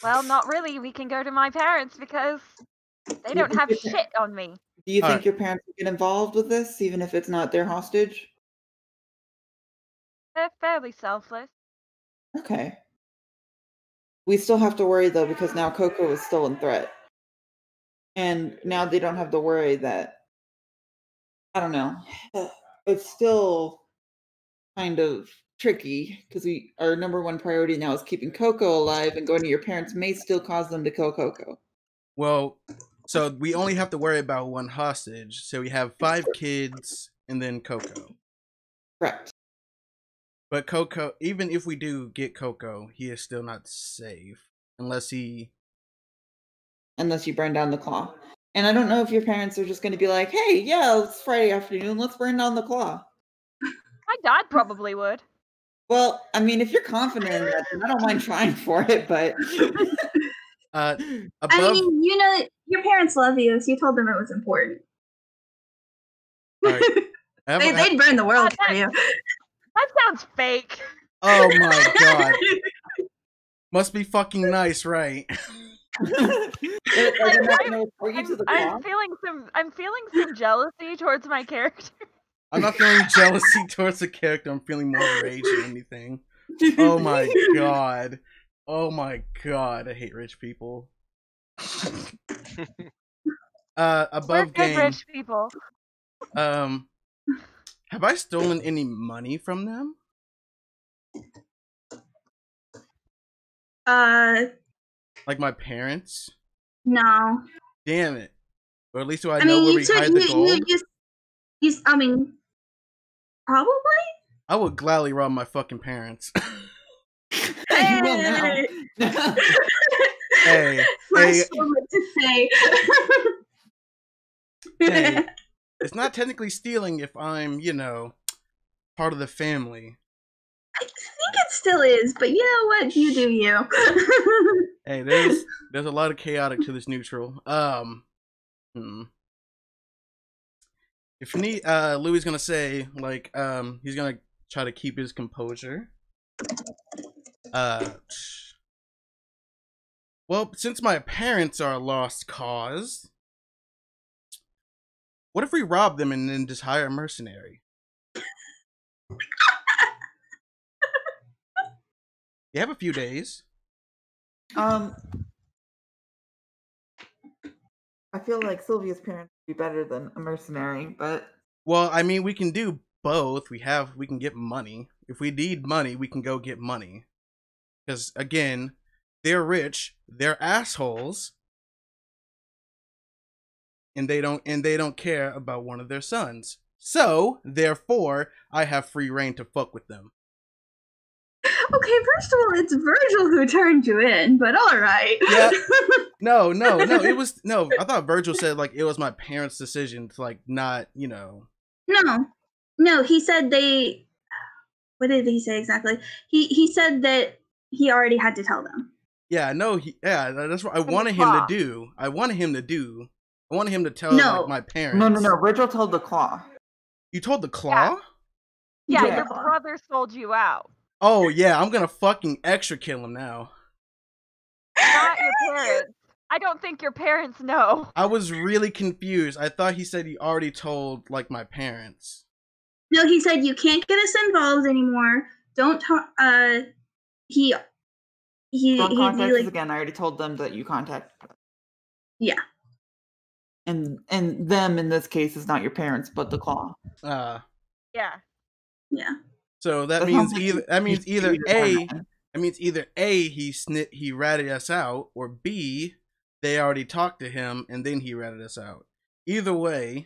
Well, not really. We can go to my parents because they don't have shit on me. Do you think your parents will get involved with this, even if it's not their hostage? They're fairly selfless. Okay. We still have to worry, though, because now Coco is still in threat. And now they don't have to worry that, I don't know, it's still kind of tricky because our number one priority now is keeping Coco alive, and going to your parents may still cause them to kill Coco. Well, so we only have to worry about one hostage. So we have 5 kids and then Coco. Correct. But Coco, even if we do get Coco, he is still not safe unless you burn down the claw. And I don't know if your parents are just going to be like, "Hey, yeah, it's Friday afternoon, let's burn down the claw." My dad probably would. Well, I mean, if you're confident in that, then I don't mind trying for it, but I mean, your parents love you, so you told them it was important. All right. They'd burn the world for you. That sounds fake. Oh my god. Must be fucking nice, right? I'm feeling some jealousy towards my character. I'm not feeling jealousy towards the character. I'm feeling more rage than anything. Oh my god. Oh my god. I hate rich people. Above We're good game. rich people. Have I stolen any money from them? Like my parents? No. Damn it. Or at least do I know where we hide the gold? I mean, probably? I would gladly rob my fucking parents. You will now. Hey. To say. Hey. It's not technically stealing if I'm, part of the family. I think it still is, but you know what? You do you. Hey, there's a lot of chaotic to this neutral. If Louis gonna say, like, he's gonna try to keep his composure. Well, since my parents are a lost cause, what if we rob them and then just hire a mercenary? You have a few days. I feel like Sylvia's parents would be better than a mercenary, but well, I mean, we can do both. We can get money. If we need money, we can go get money. Because again, they're rich, they're assholes, and they don't care about one of their sons. So, therefore, I have free reign to fuck with them. Okay, first of all, it's Virgil who turned you in, but all right. Yeah. No. It was I thought Virgil said like it was my parents' decision to like not, No, he said they. What did he say exactly? He said that he already had to tell them. Yeah, no, that's what I wanted him to do. I wanted him to tell like, my parents. No. Virgil told the Claw. You told the Claw? Yeah, your brother sold you out. Oh yeah, I'm gonna fucking extra kill him now. Not your parents. I don't think your parents know. I was really confused. I thought he said he already told like my parents. No, he said you can't get us involved anymore. Don't talk. Don't contact us again. I already told them that you contact. Yeah. And them in this case is not your parents, but the Claw. Yeah. Yeah. So that means either A he ratted us out, or B they already talked to him and then he ratted us out. Either way,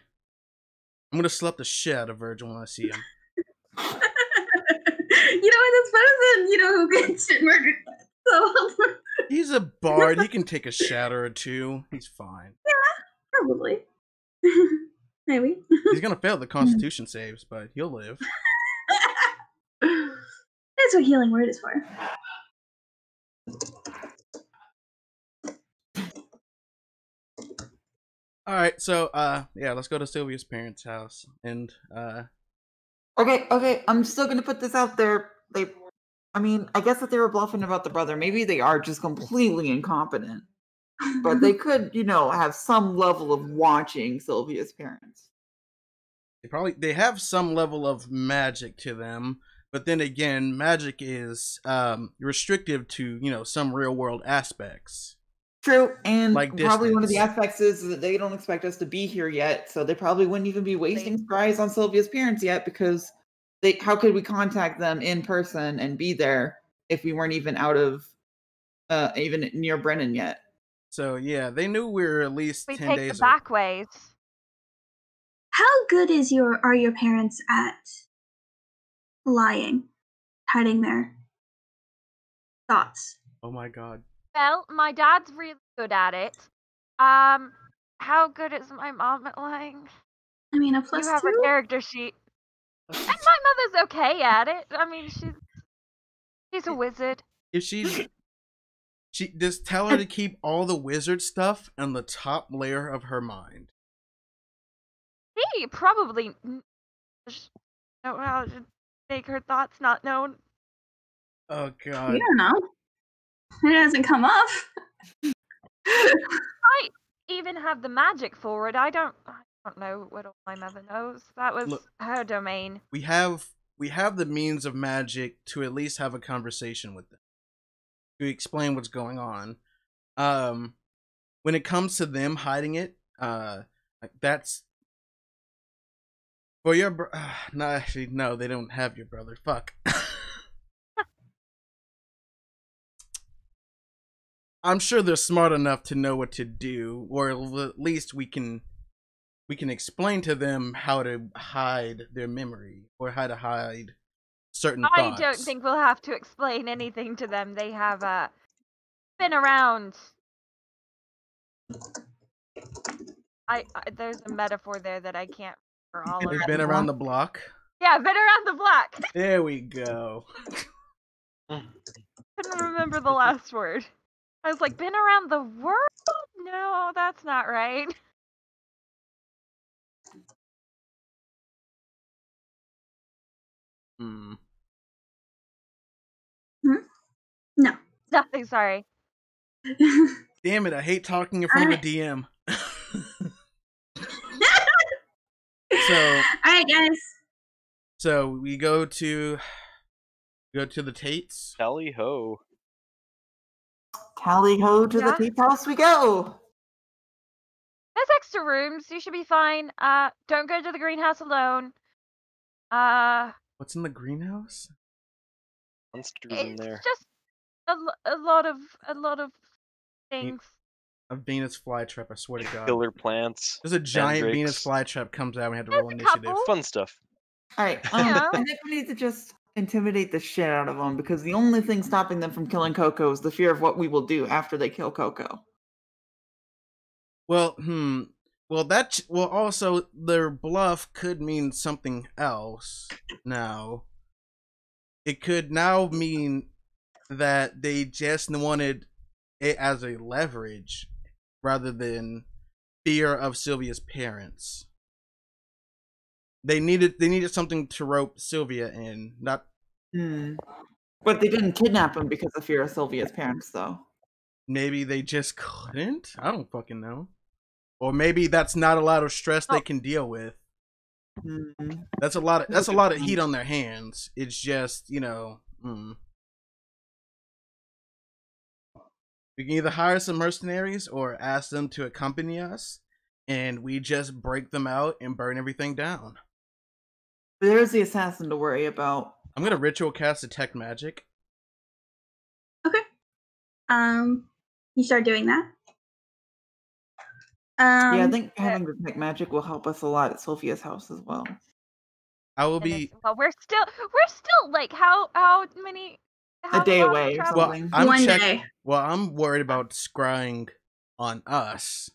I'm gonna slap the shit out of Virgil when I see him. That's better than who gets murdered. So he's a bard. He can take a shatter or two. He's fine. Yeah, probably. Maybe. He's gonna fail the Constitution saves, but he'll live. That's what healing word is for. All right, so let's go to Sylvia's parents' house and Okay, I'm still gonna put this out there. I guess that they were bluffing about the brother. Maybe they are just completely incompetent. But they could, have some level of watching Sylvia's parents. They have some level of magic to them, but then again, magic is restrictive to, some real world aspects. True, and like probably distance. One of the aspects is that they don't expect us to be here yet, so they probably wouldn't even be wasting spies on Sylvia's parents yet, because how could we contact them in person and be there if we weren't even out of even near Brenin yet? So yeah, they knew we were at least 10 days. We take the back ways. How good are your parents at lying, hiding their thoughts? Oh my god. Well, my dad's really good at it. How good is my mom at lying? I mean, a +2. You have a character sheet. And my mother's okay at it. I mean, she's a wizard. If she just tell her to keep all the wizard stuff on the top layer of her mind. She probably know how to make her thoughts not known. Oh god. You don't know. It hasn't come up. I even have the magic for it. I don't know what all my mother knows. That was her domain. We have the means of magic to at least have a conversation with them, to explain what's going on. When it comes to them hiding it, that's for your no, actually, no, they don't have your brother. Fuck. I'm sure they're smart enough to know what to do, or at least we can explain to them how to hide their memory or how to hide certain thoughts. I don't think we'll have to explain anything to them. They have been around. There's a metaphor there that I can't remember all of. They've been around the block. Yeah, been around the block. There we go. Couldn't remember the last word. I was like, been around the world? No, that's not right. Hmm. No. Nothing, sorry. Damn it, I hate talking in front of a DM. So, alright, guys. So we go to the Tates. Tally ho. Tally ho to the Tate's house we go. There's extra rooms. You should be fine. Don't go to the greenhouse alone. What's in the greenhouse? Monsters in there. It's just a lot of things. A Venus flytrap, I swear to God. Killer plants. There's a giant mandrakes. Venus flytrap comes out and we had to roll There's a initiative. couple. Fun stuff. Alright, Yeah. I think we need to just intimidate the shit out of them, because the only thing stopping them from killing Coco is the fear of what we will do after they kill Coco. Well, well, also their bluff could mean something else now. It could now mean that they just wanted it as a leverage rather than fear of Sylvia's parents. They needed something to rope Sylvia in, not. But they didn't kidnap him because of fear of Sylvia's parents, though. Maybe they just couldn't? I don't fucking know. Or maybe that's not a lot of stress they can deal with. That's a lot of heat on their hands. It's just, We can either hire some mercenaries or ask them to accompany us, and we just break them out and burn everything down. There's the assassin to worry about. I'm gonna ritual cast detect magic. Okay. You start doing that. Yeah, I think having detect magic will help us a lot at Sophia's house as well. I will be. Well, we're still like how many? A day away or something. Well, One day. Well, I'm worried about scrying on us.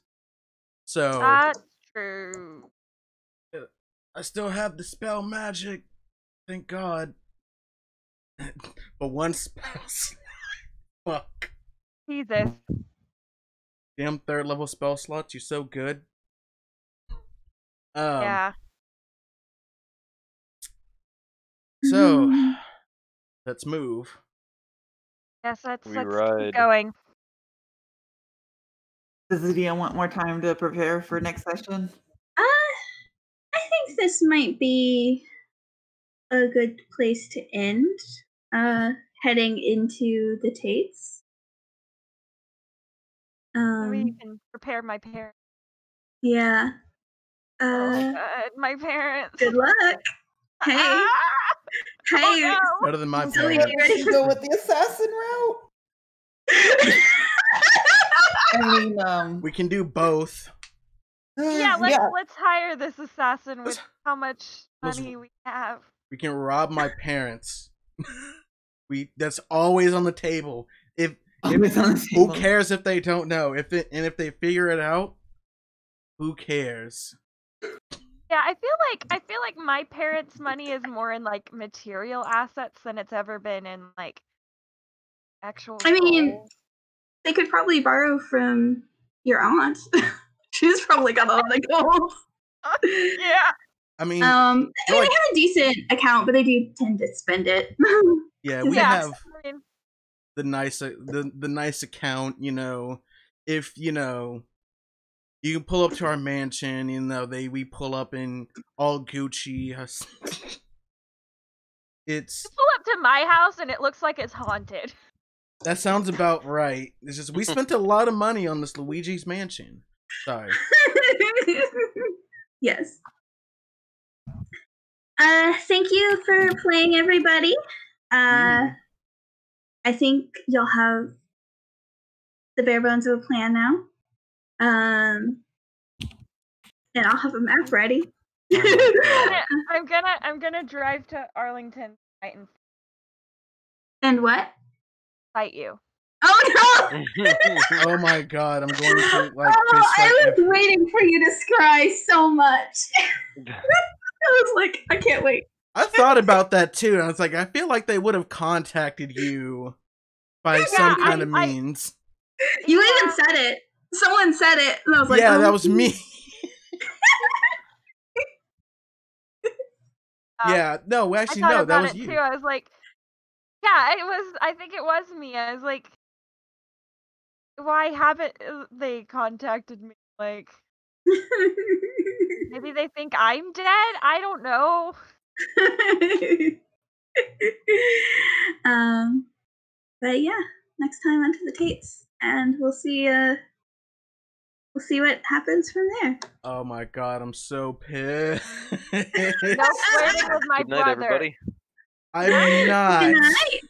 So that's true. I still have the spell magic, thank God. But one spell slot. Fuck. Jesus. Damn 3rd level spell slots, you're so good. Yeah. So let's move. Yes, let's We keep ride. going. Does the DM want more time to prepare for next session? I think this might be a good place to end. Heading into the Tates. Maybe you can prepare my parents. Yeah. Oh God, my parents. Good luck. Hey. Hey. Oh, no. Better than my Silly, parents. you ready to go with the assassin route? I mean, we can do both. Yeah, let's hire this assassin with how much money we have. We can rob my parents. That's always on the table. Who cares if they don't know? If they figure it out, who cares? Yeah, I feel like my parents' money is more in like material assets than it's ever been in like actual. I mean, gold. they could probably borrow from your aunt. She's probably got all the gold. Yeah. I mean, they have a decent account, but they do tend to spend it. Yeah, we have the nice the nice account. You know, if you know, you can pull up to our mansion. You know, we pull up in all Gucci. It's you pull up to my house and it looks like it's haunted. That sounds about right. It's just we spent a lot of money on this Luigi's Mansion. Sorry. Yes. Thank you for playing, everybody. I think you'll have the bare bones of a plan now. And I'll have a map ready. I'm gonna drive to Arlington tonight and what? Fight you. Oh no! Oh my god, I'm going to like. I was waiting for you to scry so much. I was like, I can't wait. I thought about that too, and I was like, I feel like they would have contacted you by some kind of means. You even said it. Someone said it, and I was like, yeah, that was me. Yeah, no, actually, no, that was you. Too. I was like, yeah, it was. I think it was me. I was like, why haven't they contacted me? Like, maybe they think I'm dead. I don't know. But yeah, next time onto the tapes, and we'll see. We'll see what happens from there. Oh my god, I'm so pissed. No flirting with my Good night, brother. everybody. I'm not. Good night.